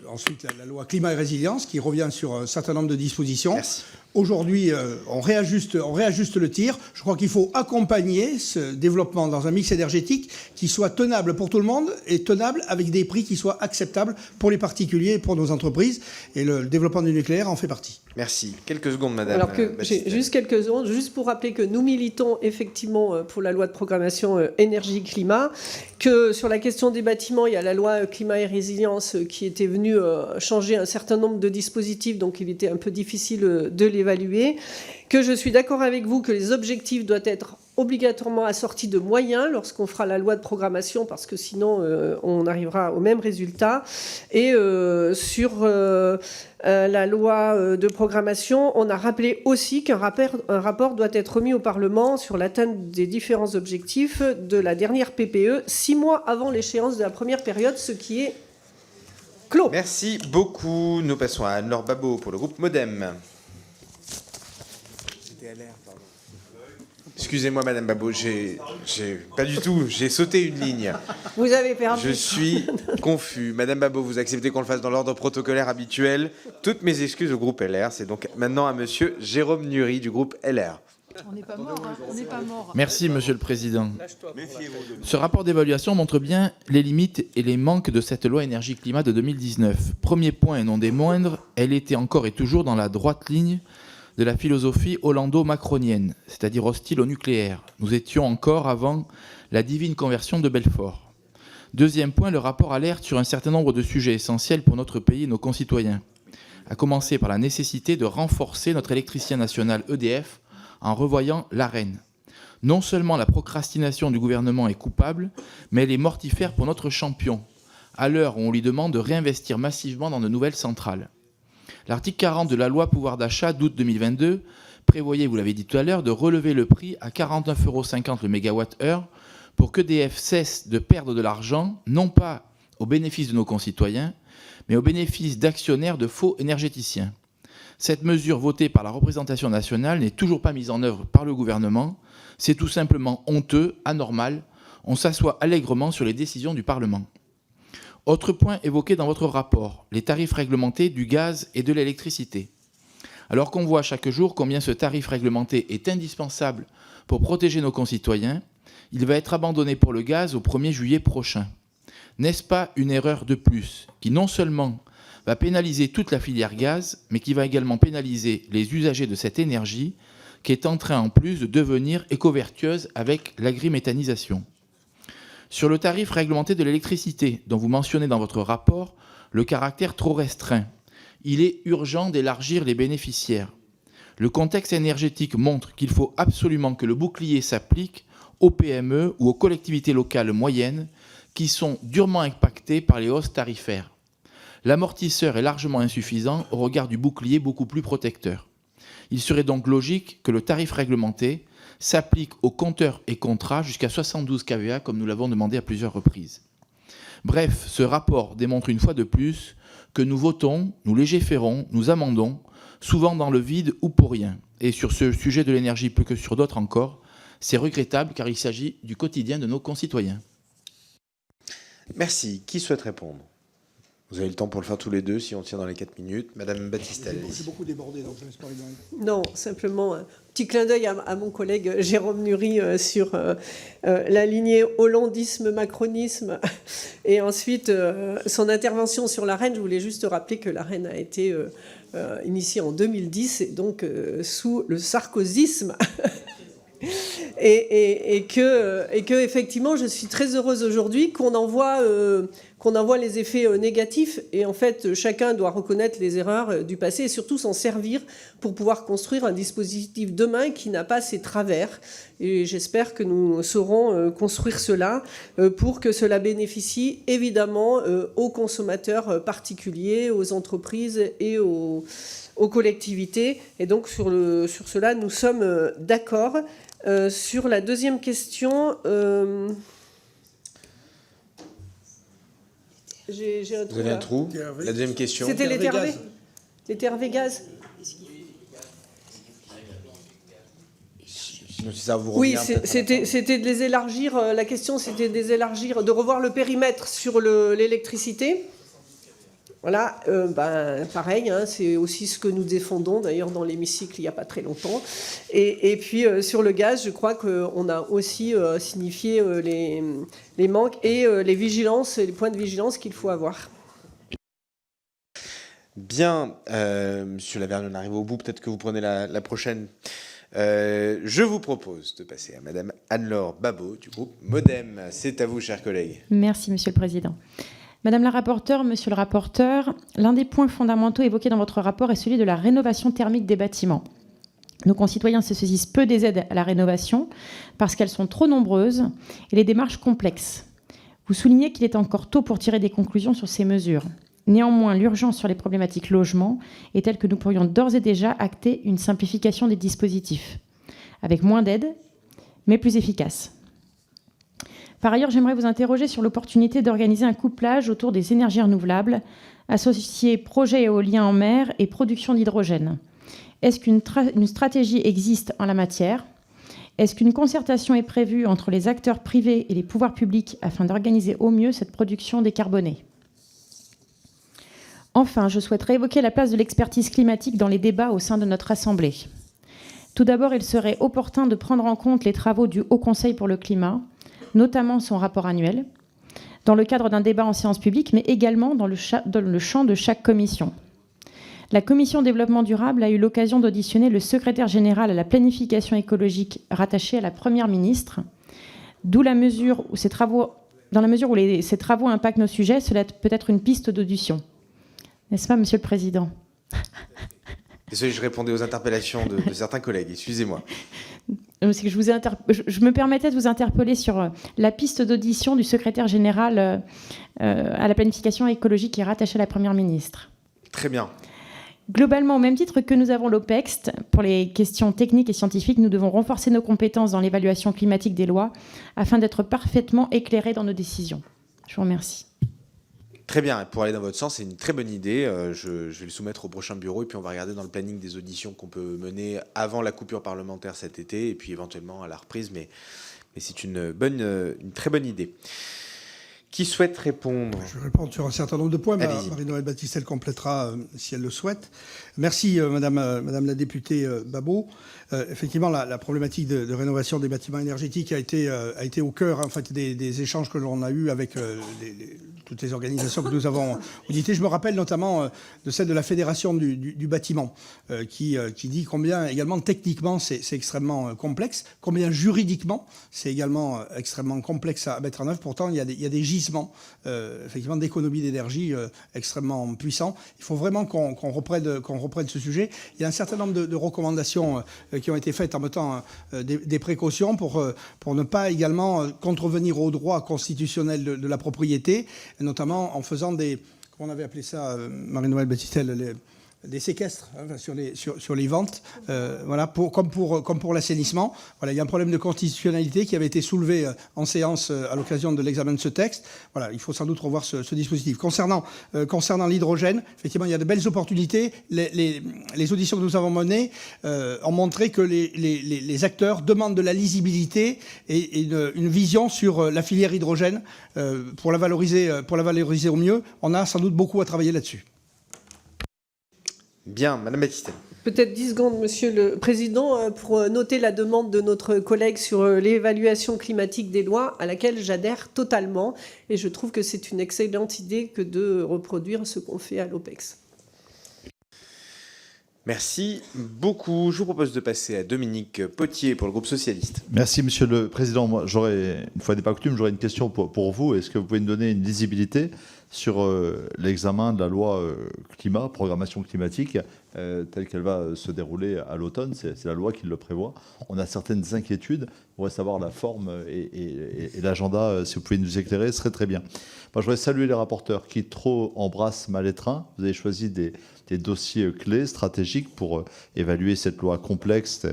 ensuite la loi climat et résilience qui revient sur un certain nombre de dispositions. Merci. Aujourd'hui, on réajuste le tir. Je crois qu'il faut accompagner ce développement dans un mix énergétique qui soit tenable pour tout le monde et tenable avec des prix qui soient acceptables pour les particuliers et pour nos entreprises. Et le développement du nucléaire en fait partie. Merci. Quelques secondes, madame. Alors que j'ai juste quelques secondes, juste pour rappeler que nous militons effectivement pour la loi de programmation énergie-climat, que sur la question des bâtiments, il y a la loi climat et résilience qui était venue changer un certain nombre de dispositifs, donc il était un peu difficile de l'évaluer, que je suis d'accord avec vous que les objectifs doivent être obligatoirement assortis de moyens lorsqu'on fera la loi de programmation, parce que sinon on arrivera au même résultat. Et sur la loi de programmation, on a rappelé aussi qu'un rapport doit être remis au Parlement sur l'atteinte des différents objectifs de la dernière PPE, 6 mois avant l'échéance de la première période, ce qui est clos. Merci beaucoup. Nous passons à Anne-Laure Babot pour le groupe Modem. Excusez-moi, madame Babot, pas du tout, j'ai sauté une ligne. Vous avez perdu. Je suis confus. Madame Babot, vous acceptez qu'on le fasse dans l'ordre protocolaire habituel? Toutes mes excuses au groupe LR. C'est donc maintenant à monsieur Jérôme Nury du groupe LR. On n'est pas mort, hein. On n'est pas mort. Merci, Monsieur le Président. Ce rapport d'évaluation montre bien les limites et les manques de cette loi énergie-climat de 2019. Premier point et non des moindres, elle était encore et toujours dans la droite ligne de la philosophie hollando-macronienne, c'est-à-dire hostile au nucléaire. Nous étions encore avant la divine conversion de Belfort. Deuxième point, le rapport alerte sur un certain nombre de sujets essentiels pour notre pays et nos concitoyens, à commencer par la nécessité de renforcer notre électricien national EDF en revoyant l'Arenh. Non seulement la procrastination du gouvernement est coupable, mais elle est mortifère pour notre champion, à l'heure où on lui demande de réinvestir massivement dans de nouvelles centrales. L'article 40 de la loi pouvoir d'achat d'août 2022 prévoyait, vous l'avez dit tout à l'heure, de relever le prix à 49,50 € le mégawatt-heure pour qu'EDF cesse de perdre de l'argent, non pas au bénéfice de nos concitoyens, mais au bénéfice d'actionnaires de faux énergéticiens. Cette mesure votée par la représentation nationale n'est toujours pas mise en œuvre par le gouvernement. C'est tout simplement honteux, anormal. On s'assoit allègrement sur les décisions du Parlement. Autre point évoqué dans votre rapport, les tarifs réglementés du gaz et de l'électricité. Alors qu'on voit chaque jour combien ce tarif réglementé est indispensable pour protéger nos concitoyens, il va être abandonné pour le gaz au 1er juillet prochain. N'est-ce pas une erreur de plus qui non seulement va pénaliser toute la filière gaz, mais qui va également pénaliser les usagers de cette énergie qui est en train en plus de devenir éco-vertueuse avec l'agriméthanisation. Sur le tarif réglementé de l'électricité, dont vous mentionnez dans votre rapport le caractère trop restreint, il est urgent d'élargir les bénéficiaires. Le contexte énergétique montre qu'il faut absolument que le bouclier s'applique aux PME ou aux collectivités locales moyennes qui sont durement impactées par les hausses tarifaires. L'amortisseur est largement insuffisant au regard du bouclier beaucoup plus protecteur. Il serait donc logique que le tarif réglementé s'applique aux compteurs et contrats jusqu'à 72 kVA, comme nous l'avons demandé à plusieurs reprises. Bref, ce rapport démontre une fois de plus que nous votons, nous légiférons, nous amendons, souvent dans le vide ou pour rien. Et sur ce sujet de l'énergie plus que sur d'autres encore, c'est regrettable car il s'agit du quotidien de nos concitoyens. Merci. Qui souhaite répondre? Vous avez le temps pour le faire tous les deux, si on tient dans les 4 minutes. Madame Battistel. J'ai beaucoup débordé, donc je laisse parler. Non, simplement un petit clin d'œil à mon collègue Jérôme Nury sur la lignée hollandisme-macronisme et ensuite son intervention sur l'Arenh. Je voulais juste rappeler que l'Arenh a été initiée en 2010 et donc sous le sarkozysme. Et que effectivement, je suis très heureuse aujourd'hui qu'on en voit les effets négatifs. Et en fait, chacun doit reconnaître les erreurs du passé et surtout s'en servir pour pouvoir construire un dispositif demain qui n'a pas ses travers. Et j'espère que nous saurons construire cela pour que cela bénéficie évidemment aux consommateurs particuliers, aux entreprises et aux collectivités. Et donc sur cela, nous sommes d'accord. Sur la deuxième question, j'ai un trou. Vous avez un trou? La deuxième question. C'était les TRV. Les TRV gaz. Si ça vous revient, oui, c'était de les élargir. La question, c'était de les élargir, de revoir le périmètre sur l'électricité. Voilà, pareil, hein, c'est aussi ce que nous défendons d'ailleurs dans l'hémicycle il n'y a pas très longtemps. Et puis sur le gaz, je crois qu'on a aussi signifié les manques et les points de vigilance qu'il faut avoir. Bien, Monsieur Lavergne, on arrive au bout, peut-être que vous prenez la prochaine. Je vous propose de passer à Madame Anne-Laure Babot du groupe Modem. C'est à vous, chers collègues. Merci, Monsieur le Président. Madame la rapporteure, Monsieur le rapporteur, l'un des points fondamentaux évoqués dans votre rapport est celui de la rénovation thermique des bâtiments. Nos concitoyens se saisissent peu des aides à la rénovation parce qu'elles sont trop nombreuses et les démarches complexes. Vous soulignez qu'il est encore tôt pour tirer des conclusions sur ces mesures. Néanmoins, l'urgence sur les problématiques logement est telle que nous pourrions d'ores et déjà acter une simplification des dispositifs, avec moins d'aides, mais plus efficace. Par ailleurs, j'aimerais vous interroger sur l'opportunité d'organiser un couplage autour des énergies renouvelables, associer projets éoliens en mer et production d'hydrogène. Est-ce qu'une stratégie existe en la matière ? Est-ce qu'une concertation est prévue entre les acteurs privés et les pouvoirs publics afin d'organiser au mieux cette production décarbonée ? Enfin, je souhaiterais évoquer la place de l'expertise climatique dans les débats au sein de notre Assemblée. Tout d'abord, il serait opportun de prendre en compte les travaux du Haut Conseil pour le climat, notamment son rapport annuel, dans le cadre d'un débat en séance publique, mais également dans le champ de chaque commission. La Commission développement durable a eu l'occasion d'auditionner le secrétaire général à la planification écologique rattaché à la Première ministre, dans la mesure où ces travaux impactent nos sujets, cela peut être une piste d'audition. N'est-ce pas, Monsieur le Président ? Désolé, je répondais aux interpellations de certains collègues, excusez-moi. C'est que je me permettais de vous interpeller sur la piste d'audition du secrétaire général à la planification écologique qui est rattaché à la Première ministre. Très bien. Globalement, au même titre que nous avons l'OPEX, pour les questions techniques et scientifiques, nous devons renforcer nos compétences dans l'évaluation climatique des lois afin d'être parfaitement éclairés dans nos décisions. Je vous remercie. Très bien, pour aller dans votre sens, c'est une très bonne idée. Je vais le soumettre au prochain bureau et puis on va regarder dans le planning des auditions qu'on peut mener avant la coupure parlementaire cet été et puis éventuellement à la reprise, mais c'est une très bonne idée. Qui souhaite répondre ? Je vais répondre sur un certain nombre de points. Marie-Noëlle Battistel complétera si elle le souhaite. Merci, Madame la députée Babot. Effectivement, la problématique de rénovation des bâtiments énergétiques a été au cœur en fait, des échanges que l'on a eus avec toutes les organisations que nous avons auditées. Je me rappelle notamment de celle de la Fédération du bâtiment, qui dit combien également techniquement c'est extrêmement complexe, combien juridiquement c'est également extrêmement complexe à mettre en œuvre. Pourtant, il y a des gisements effectivement d'économie d'énergie extrêmement puissants. Il faut vraiment qu'on reprenne ce sujet. Il y a un certain nombre de recommandations qui ont été faites en mettant des précautions pour ne pas également contrevenir au droit constitutionnel de la propriété, notamment en faisant comment on avait appelé ça, Marie-Noëlle Battistel, des séquestres sur les ventes, voilà, comme pour l'assainissement. Voilà, il y a un problème de constitutionnalité qui avait été soulevé en séance à l'occasion de l'examen de ce texte. Voilà, il faut sans doute revoir ce dispositif. Concernant l'hydrogène, effectivement, il y a de belles opportunités. Les auditions que nous avons menées ont montré que les acteurs demandent de la lisibilité et une vision sur la filière hydrogène pour la valoriser au mieux. On a sans doute beaucoup à travailler là-dessus. Bien, Madame Battistel. Peut-être 10 secondes, Monsieur le Président, pour noter la demande de notre collègue sur l'évaluation climatique des lois, à laquelle j'adhère totalement. Et je trouve que c'est une excellente idée que de reproduire ce qu'on fait à l'OPEX. Merci beaucoup. Je vous propose de passer à Dominique Potier pour le groupe socialiste. Merci, Monsieur le Président. Moi, une fois n'est pas coutume, j'aurais une question pour vous. Est-ce que vous pouvez nous donner une lisibilité sur l'examen de la loi climat, programmation climatique, telle qu'elle va se dérouler à l'automne? C'est la loi qui le prévoit. On a certaines inquiétudes. On va savoir la forme et l'agenda. Si vous pouvez nous éclairer, ce serait très bien. Moi, je voudrais saluer les rapporteurs qui trop embrassent mal les trains. Vous avez choisi des dossiers clés, stratégiques, pour évaluer cette loi complexe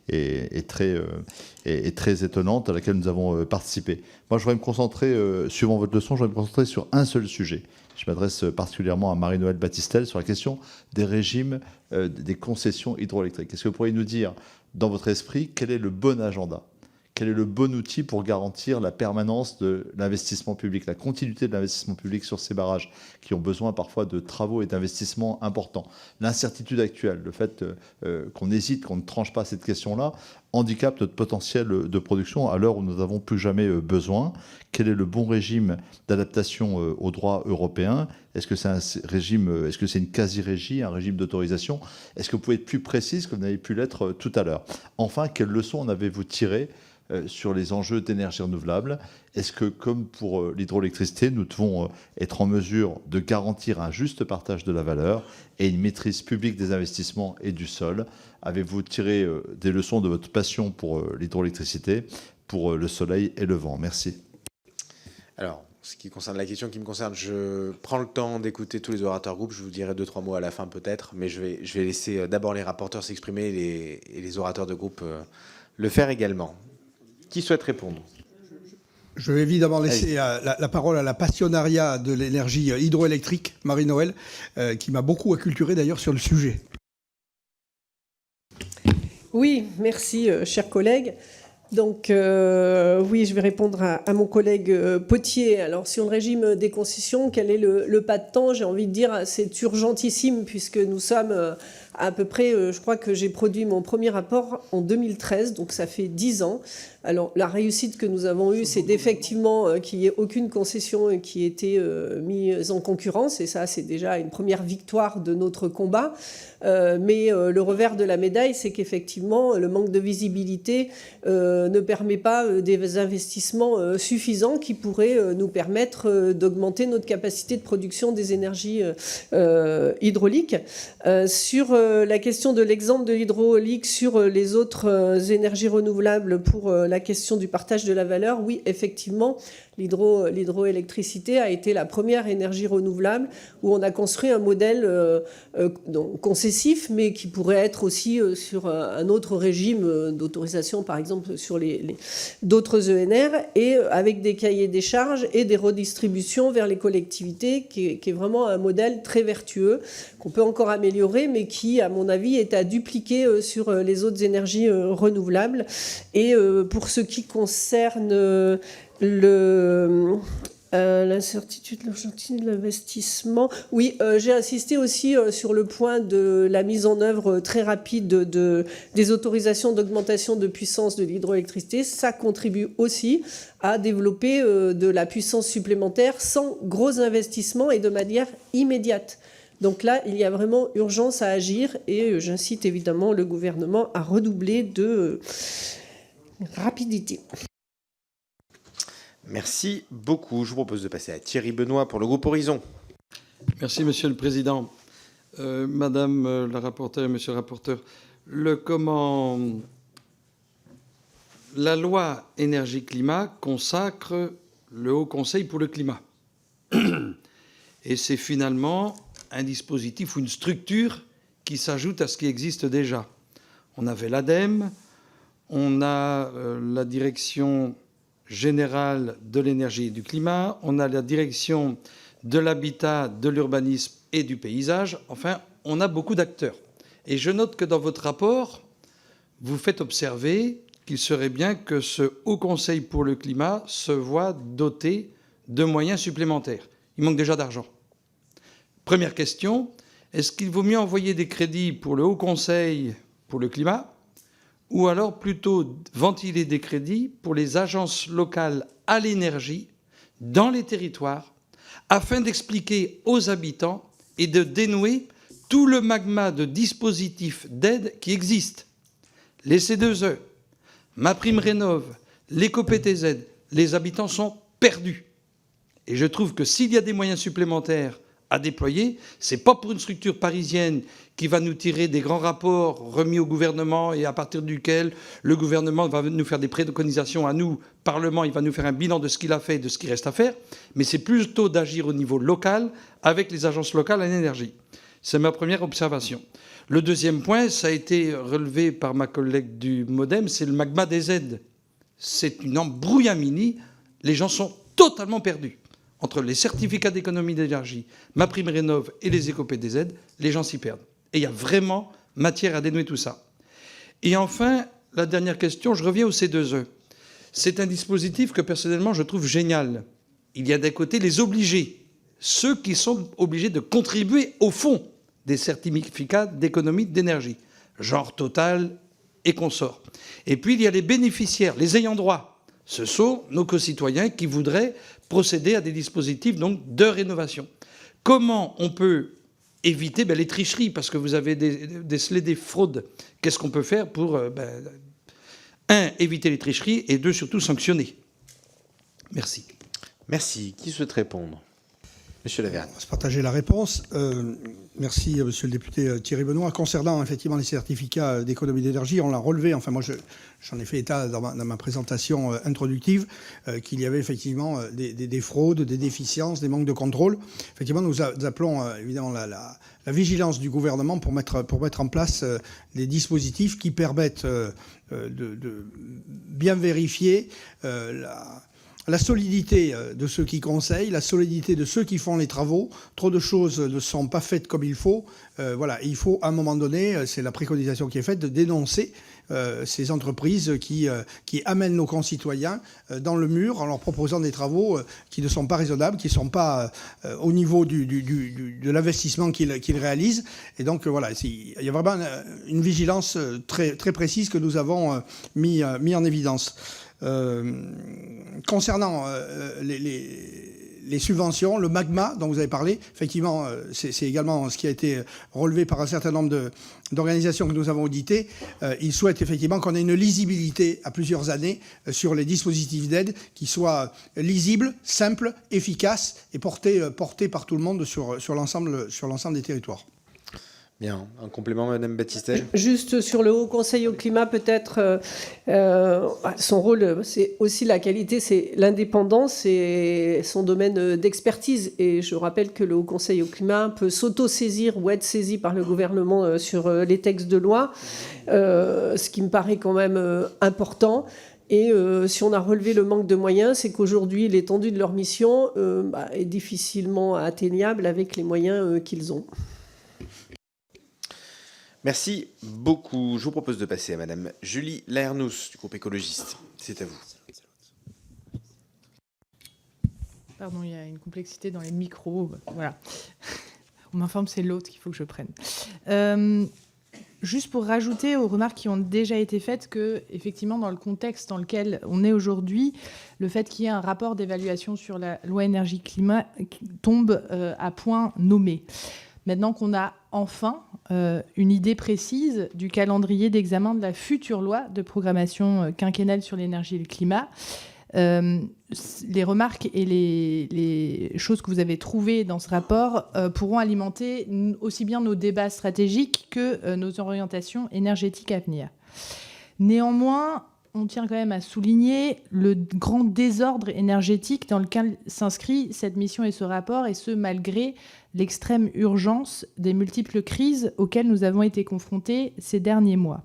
et très étonnante à laquelle nous avons participé. Moi, je voudrais me concentrer, suivant votre leçon, je voudrais me concentrer sur un seul sujet. Je m'adresse particulièrement à Marie-Noëlle Battistel sur la question des régimes des concessions hydroélectriques. Est-ce que vous pourriez nous dire, dans votre esprit, quel est le bon agenda ? Quel est le bon outil pour garantir la permanence de l'investissement public, la continuité de l'investissement public sur ces barrages qui ont besoin parfois de travaux et d'investissements importants? L'incertitude actuelle, le fait qu'on hésite, qu'on ne tranche pas cette question-là, handicape notre potentiel de production à l'heure où nous n'avons plus jamais besoin. Quel est le bon régime d'adaptation au droit européen? Est-ce que c'est un régime, est-ce que c'est une quasi-régie, un régime d'autorisation? Est-ce que vous pouvez être plus précise que vous n'avez pu l'être tout à l'heure? Enfin, quelles leçons en avez-vous tirées sur les enjeux d'énergie renouvelable? Est-ce que, comme pour l'hydroélectricité, nous devons être en mesure de garantir un juste partage de la valeur et une maîtrise publique des investissements et du sol? Avez-vous tiré des leçons de votre passion pour l'hydroélectricité, pour le soleil et le vent? Merci. Alors, ce qui concerne la question qui me concerne, je prends le temps d'écouter tous les orateurs groupes. Je vous dirai 2-3 mots à la fin peut-être, mais je vais laisser d'abord les rapporteurs s'exprimer et les orateurs de groupe le faire également. Qui souhaite répondre? Je vais évidemment laisser la parole à la passionnariat de l'énergie hydroélectrique, Marie-Noëlle, qui m'a beaucoup acculturé d'ailleurs sur le sujet. Oui, merci, chers collègues. Donc, oui, je vais répondre à mon collègue Potier. Alors, sur le régime des concessions, quel est le pas de temps? J'ai envie de dire, c'est urgentissime, puisque nous sommes à peu près, je crois que j'ai produit mon premier rapport en 2013, donc ça fait 10 ans. Alors, la réussite que nous avons eue, c'est d'effectivement qu'il n'y ait aucune concession qui ait été mise en concurrence, et ça, c'est déjà une première victoire de notre combat. Mais le revers de la médaille, c'est qu'effectivement, le manque de visibilité ne permet pas des investissements suffisants qui pourraient nous permettre d'augmenter notre capacité de production des énergies hydrauliques. Sur la question de l'exemple de l'hydraulique sur les autres énergies renouvelables pour la question du partage de la valeur, oui, effectivement, l'hydroélectricité a été la première énergie renouvelable où on a construit un modèle concessif, mais qui pourrait être aussi sur un autre régime d'autorisation, par exemple sur d'autres ENR, et avec des cahiers des charges et des redistributions vers les collectivités, qui est vraiment un modèle très vertueux, qu'on peut encore améliorer, mais qui, à mon avis, est à dupliquer sur les autres énergies renouvelables. Et pour ce qui concerne L'incertitude, l'urgentité de l'investissement. Oui, j'ai insisté aussi sur le point de la mise en œuvre très rapide des autorisations d'augmentation de puissance de l'hydroélectricité. Ça contribue aussi à développer de la puissance supplémentaire sans gros investissements et de manière immédiate. Donc là, il y a vraiment urgence à agir et j'incite évidemment le gouvernement à redoubler de rapidité. Merci beaucoup. Je vous propose de passer à Thierry Benoît pour le groupe Horizon. Merci, Monsieur le Président. Madame la rapporteure et Monsieur le rapporteur, la loi énergie-climat consacre le Haut Conseil pour le climat. Et c'est finalement un dispositif ou une structure qui s'ajoute à ce qui existe déjà. On avait l'ADEME, on a la Direction générale de l'énergie et du climat, on a la Direction de l'habitat, de l'urbanisme et du paysage. Enfin, on a beaucoup d'acteurs. Et je note que dans votre rapport, vous faites observer qu'il serait bien que ce Haut Conseil pour le climat se voit doté de moyens supplémentaires. Il manque déjà d'argent. Première question, est-ce qu'il vaut mieux envoyer des crédits pour le Haut Conseil pour le climat ou alors plutôt ventiler des crédits pour les agences locales à l'énergie dans les territoires afin d'expliquer aux habitants et de dénouer tout le magma de dispositifs d'aide qui existent. Les C2E, MaPrimeRénov', l'éco-PTZ, les habitants sont perdus. Et je trouve que s'il y a des moyens supplémentaires à déployer, ce n'est pas pour une structure parisienne qui va nous tirer des grands rapports remis au gouvernement et à partir duquel le gouvernement va nous faire des préconisations à nous, Parlement, il va nous faire un bilan de ce qu'il a fait et de ce qui reste à faire, mais c'est plutôt d'agir au niveau local avec les agences locales à l'énergie. C'est ma première observation. Le deuxième point, ça a été relevé par ma collègue du MoDem, c'est le magma des aides. C'est une embrouillamini, les gens sont totalement perdus. Entre les certificats d'économie d'énergie, MaPrimeRénov' et les éco-PTZ, les gens s'y perdent. Et il y a vraiment matière à dénouer tout ça. Et enfin, la dernière question, je reviens au C2E. C'est un dispositif que personnellement je trouve génial. Il y a d'un côté les obligés, ceux qui sont obligés de contribuer au fond des certificats d'économie d'énergie, genre Total et consorts. Et puis il y a les bénéficiaires, les ayants droit. Ce sont nos concitoyens qui voudraient procéder à des dispositifs donc, de rénovation. Comment on peut éviter les tricheries, parce que vous avez décelé des fraudes. Qu'est-ce qu'on peut faire pour, un, éviter les tricheries, et deux, surtout, sanctionner? Merci. Merci. Qui souhaite répondre? Monsieur Lavergne. On va se partager la réponse. Merci, monsieur le député Thierry Benoît. Concernant effectivement les certificats d'économie d'énergie, on l'a relevé, enfin moi j'en ai fait état dans ma présentation introductive, qu'il y avait effectivement des fraudes, des déficiences, des manques de contrôle. Effectivement, nous appelons évidemment la vigilance du gouvernement pour mettre en place des dispositifs qui permettent de bien vérifier la solidité de ceux qui conseillent, la solidité de ceux qui font les travaux. Trop de choses ne sont pas faites comme il faut. Voilà, il faut à un moment donné, c'est la préconisation qui est faite, de dénoncer ces entreprises qui amènent nos concitoyens dans le mur en leur proposant des travaux qui ne sont pas raisonnables, qui ne sont pas au niveau de l'investissement qu'ils réalisent. Et donc voilà, il y a vraiment une vigilance très, très précise que nous avons mis en évidence. Concernant les subventions, le magma dont vous avez parlé, effectivement, c'est également ce qui a été relevé par un certain nombre d'organisations que nous avons auditées. Ils souhaitent effectivement qu'on ait une lisibilité à plusieurs années sur les dispositifs d'aide qui soient lisibles, simples, efficaces et portés par tout le monde sur l'ensemble des territoires. Bien. Un complément, Madame Battistel? Juste sur le Haut Conseil au climat, peut-être, son rôle, c'est aussi la qualité, c'est l'indépendance et son domaine d'expertise. Et je rappelle que le Haut Conseil au climat peut s'auto-saisir ou être saisi par le gouvernement sur les textes de loi, ce qui me paraît quand même important. Et si on a relevé le manque de moyens, c'est qu'aujourd'hui, l'étendue de leur mission est difficilement atteignable avec les moyens qu'ils ont. Merci beaucoup. Je vous propose de passer à Madame Julie Laernous du groupe écologiste. C'est à vous. Pardon, il y a une complexité dans les micros. Voilà. On m'informe, c'est l'autre qu'il faut que je prenne. Juste pour rajouter aux remarques qui ont déjà été faites que, effectivement, dans le contexte dans lequel on est aujourd'hui, le fait qu'il y ait un rapport d'évaluation sur la loi énergie-climat tombe à point nommé. Maintenant qu'on a enfin une idée précise du calendrier d'examen de la future loi de programmation quinquennale sur l'énergie et le climat, les remarques et les choses que vous avez trouvées dans ce rapport pourront alimenter aussi bien nos débats stratégiques que nos orientations énergétiques à venir. Néanmoins, on tient quand même à souligner le grand désordre énergétique dans lequel s'inscrit cette mission et ce rapport, et ce malgré l'extrême urgence des multiples crises auxquelles nous avons été confrontés ces derniers mois.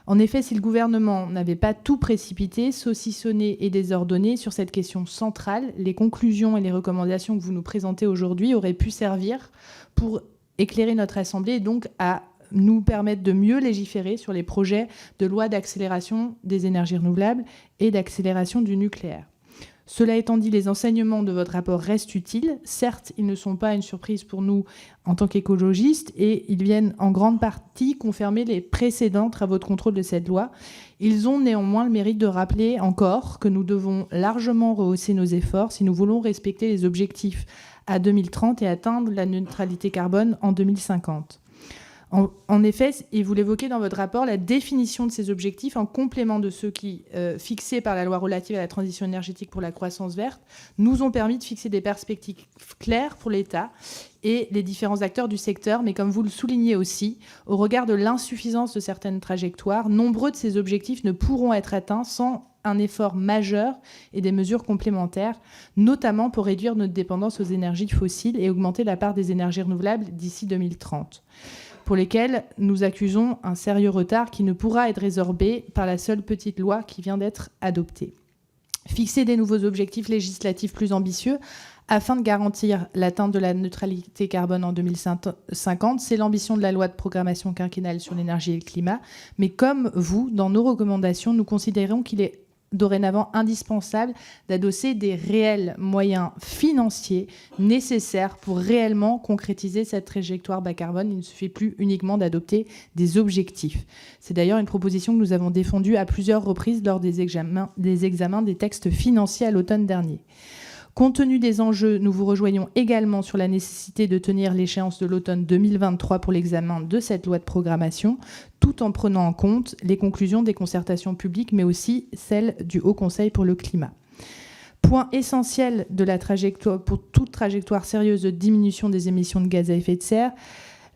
En effet, si le gouvernement n'avait pas tout précipité, saucissonné et désordonné sur cette question centrale, les conclusions et les recommandations que vous nous présentez aujourd'hui auraient pu servir pour éclairer notre Assemblée et donc à nous permettre de mieux légiférer sur les projets de loi d'accélération des énergies renouvelables et d'accélération du nucléaire. Cela étant dit, les enseignements de votre rapport restent utiles. Certes, ils ne sont pas une surprise pour nous en tant qu'écologistes et ils viennent en grande partie confirmer les précédents travaux de contrôle de cette loi. Ils ont néanmoins le mérite de rappeler encore que nous devons largement rehausser nos efforts si nous voulons respecter les objectifs à 2030 et atteindre la neutralité carbone en 2050. En effet, et vous l'évoquez dans votre rapport, la définition de ces objectifs, en complément de ceux fixés par la loi relative à la transition énergétique pour la croissance verte, nous ont permis de fixer des perspectives claires pour l'État et les différents acteurs du secteur. Mais comme vous le soulignez aussi, au regard de l'insuffisance de certaines trajectoires, nombreux de ces objectifs ne pourront être atteints sans un effort majeur et des mesures complémentaires, notamment pour réduire notre dépendance aux énergies fossiles et augmenter la part des énergies renouvelables d'ici 2030. Pour lesquels nous accusons un sérieux retard qui ne pourra être résorbé par la seule petite loi qui vient d'être adoptée. Fixer des nouveaux objectifs législatifs plus ambitieux afin de garantir l'atteinte de la neutralité carbone en 2050, c'est l'ambition de la loi de programmation quinquennale sur l'énergie et le climat. Mais comme vous, dans nos recommandations, nous considérons qu'il est dorénavant indispensable d'adosser des réels moyens financiers nécessaires pour réellement concrétiser cette trajectoire bas carbone. Il ne suffit plus uniquement d'adopter des objectifs. C'est d'ailleurs une proposition que nous avons défendue à plusieurs reprises lors des examens des textes financiers à l'automne dernier. Compte tenu des enjeux, nous vous rejoignons également sur la nécessité de tenir l'échéance de l'automne 2023 pour l'examen de cette loi de programmation, tout en prenant en compte les conclusions des concertations publiques, mais aussi celles du Haut Conseil pour le climat. Point essentiel de la trajectoire, pour toute trajectoire sérieuse de diminution des émissions de gaz à effet de serre,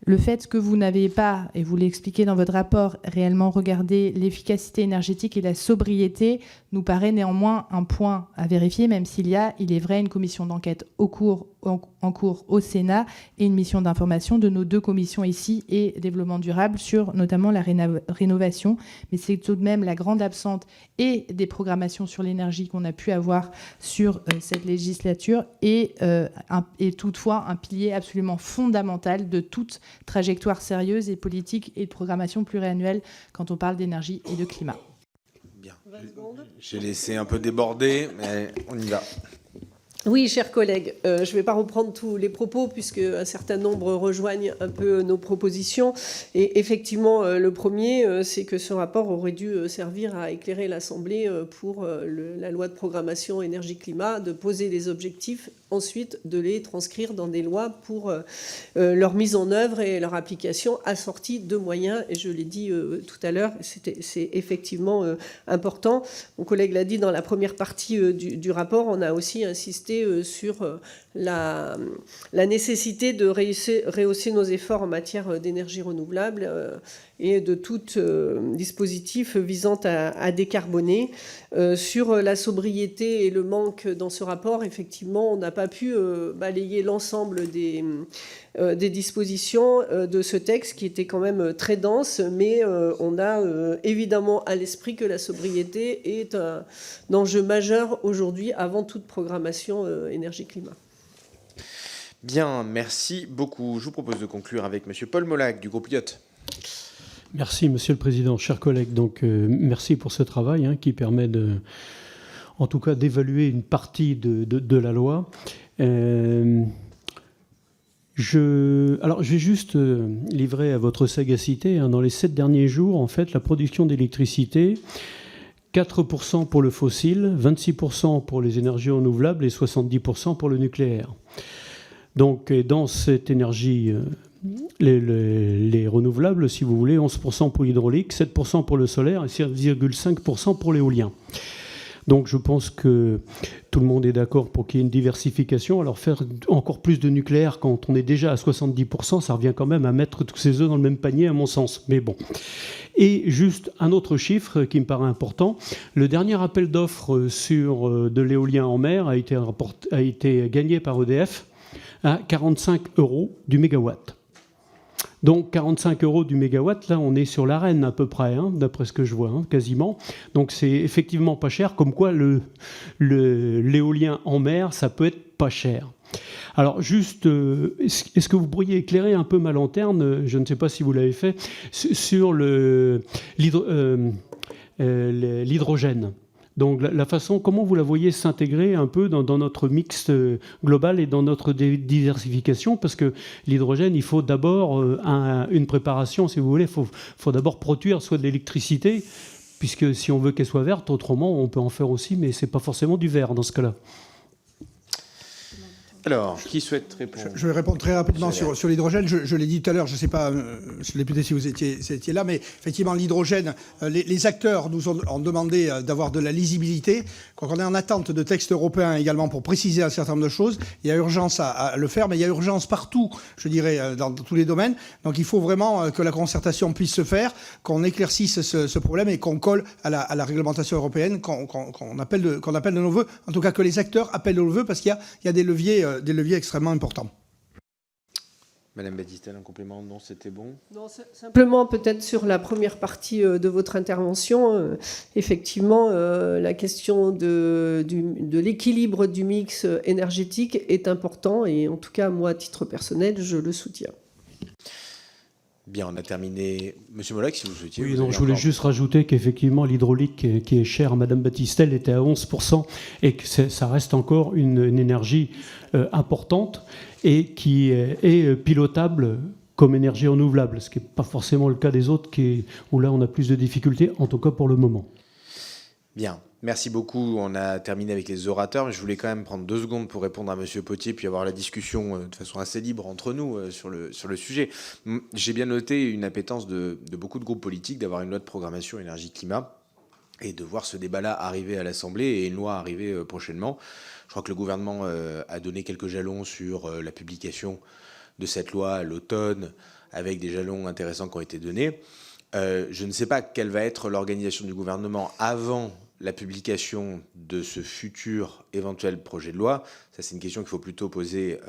le fait que vous n'avez pas, et vous l'expliquez dans votre rapport, réellement regardé l'efficacité énergétique et la sobriété nous paraît néanmoins un point à vérifier, même s'il y a, il est vrai, une commission d'enquête en cours au Sénat et une mission d'information de nos deux commissions ici et développement durable sur notamment la rénovation. Mais c'est tout de même la grande absente et des programmations sur l'énergie qu'on a pu avoir sur cette législature et toutefois un pilier absolument fondamental de toute trajectoire sérieuse et politique et de programmation pluriannuelle quand on parle d'énergie et de climat. Bien. J'ai laissé un peu déborder, mais on y va. Oui, chers collègues, je ne vais pas reprendre tous les propos puisque un certain nombre rejoignent un peu nos propositions. Et effectivement, le premier, c'est que ce rapport aurait dû servir à éclairer l'Assemblée pour la loi de programmation énergie-climat, de poser des objectifs, ensuite de les transcrire dans des lois pour leur mise en œuvre et leur application assortie de moyens. Et je l'ai dit tout à l'heure, c'est effectivement important. Mon collègue l'a dit dans la première partie du rapport, on a aussi insisté sur la nécessité de rehausser nos efforts en matière d'énergie renouvelable et de tout dispositif visant à décarboner. Sur la sobriété et le manque dans ce rapport, effectivement, on n'a pas pu balayer l'ensemble des dispositions de ce texte qui était quand même très dense, mais on a évidemment à l'esprit que la sobriété est un enjeu majeur aujourd'hui avant toute programmation énergie-climat. Bien, merci beaucoup. Je vous propose de conclure avec M. Paul Molac du groupe IOT. Merci, Monsieur le Président. Chers collègues, donc, merci pour ce travail qui permet en tout cas d'évaluer une partie de la loi. Je vais juste livrer à votre sagacité, dans les 7 derniers jours, en fait, la production d'électricité, 4% pour le fossile, 26% pour les énergies renouvelables et 70% pour le nucléaire. Donc, dans cette énergie, les renouvelables, si vous voulez, 11% pour l'hydraulique, 7% pour le solaire et 7,5% pour l'éolien. Donc je pense que tout le monde est d'accord pour qu'il y ait une diversification. Alors faire encore plus de nucléaire quand on est déjà à 70%, ça revient quand même à mettre tous ses œufs dans le même panier, à mon sens. Mais bon. Et juste un autre chiffre qui me paraît important. Le dernier appel d'offres sur de l'éolien en mer a été gagné par EDF à 45 € du mégawatt. Donc 45 € du mégawatt, là on est sur l'arène à peu près, d'après ce que je vois, quasiment. Donc c'est effectivement pas cher, comme quoi l'éolien en mer, ça peut être pas cher. Alors juste, est-ce que vous pourriez éclairer un peu ma lanterne, je ne sais pas si vous l'avez fait, sur l'hydrogène? Donc la façon, comment vous la voyez s'intégrer un peu dans notre mix global et dans notre diversification? Parce que l'hydrogène, il faut d'abord une préparation, si vous voulez. Il faut d'abord produire soit de l'électricité, puisque si on veut qu'elle soit verte, autrement, on peut en faire aussi, mais ce n'est pas forcément du vert dans ce cas-là. Alors, qui souhaite répondre? Je vais répondre très rapidement sur l'hydrogène. Je l'ai dit tout à l'heure, je ne sais pas, monsieur le député, si vous étiez là, mais effectivement, l'hydrogène, les acteurs nous ont demandé d'avoir de la lisibilité. Quand on est en attente de textes européens également pour préciser un certain nombre de choses, il y a urgence à le faire, mais il y a urgence partout, je dirais, dans tous les domaines. Donc il faut vraiment que la concertation puisse se faire, qu'on éclaircisse ce problème et qu'on colle à la réglementation européenne, qu'on appelle de nos voeux. En tout cas, que les acteurs appellent de nos voeux, parce qu'il y a des leviers extrêmement importants. Madame Battistel, un complément? Non, c'était bon. Non, simplement peut-être sur la première partie de votre intervention, effectivement, la question de l'équilibre du mix énergétique est important et en tout cas, moi, à titre personnel, je le soutiens. Bien, on a terminé. Monsieur Molac, si vous souhaitiez. Oui, non, je voulais juste rajouter qu'effectivement, l'hydraulique qui est chère à Madame Battistel était à 11% et que ça reste encore une énergie importante et qui est pilotable comme énergie renouvelable, ce qui n'est pas forcément le cas des autres, où là, on a plus de difficultés, en tout cas pour le moment. Bien. Merci beaucoup. On a terminé avec les orateurs, mais je voulais quand même prendre 2 secondes pour répondre à Monsieur Potier, puis avoir la discussion de façon assez libre entre nous sur le sujet. J'ai bien noté une appétence de beaucoup de groupes politiques d'avoir une loi de programmation énergie-climat et de voir ce débat-là arriver à l'Assemblée et une loi arriver prochainement. Je crois que le gouvernement a donné quelques jalons sur la publication de cette loi à l'automne, avec des jalons intéressants qui ont été donnés. Je ne sais pas quelle va être l'organisation du gouvernement avant la publication de ce futur éventuel projet de loi. Ça, c'est une question qu'il faut plutôt poser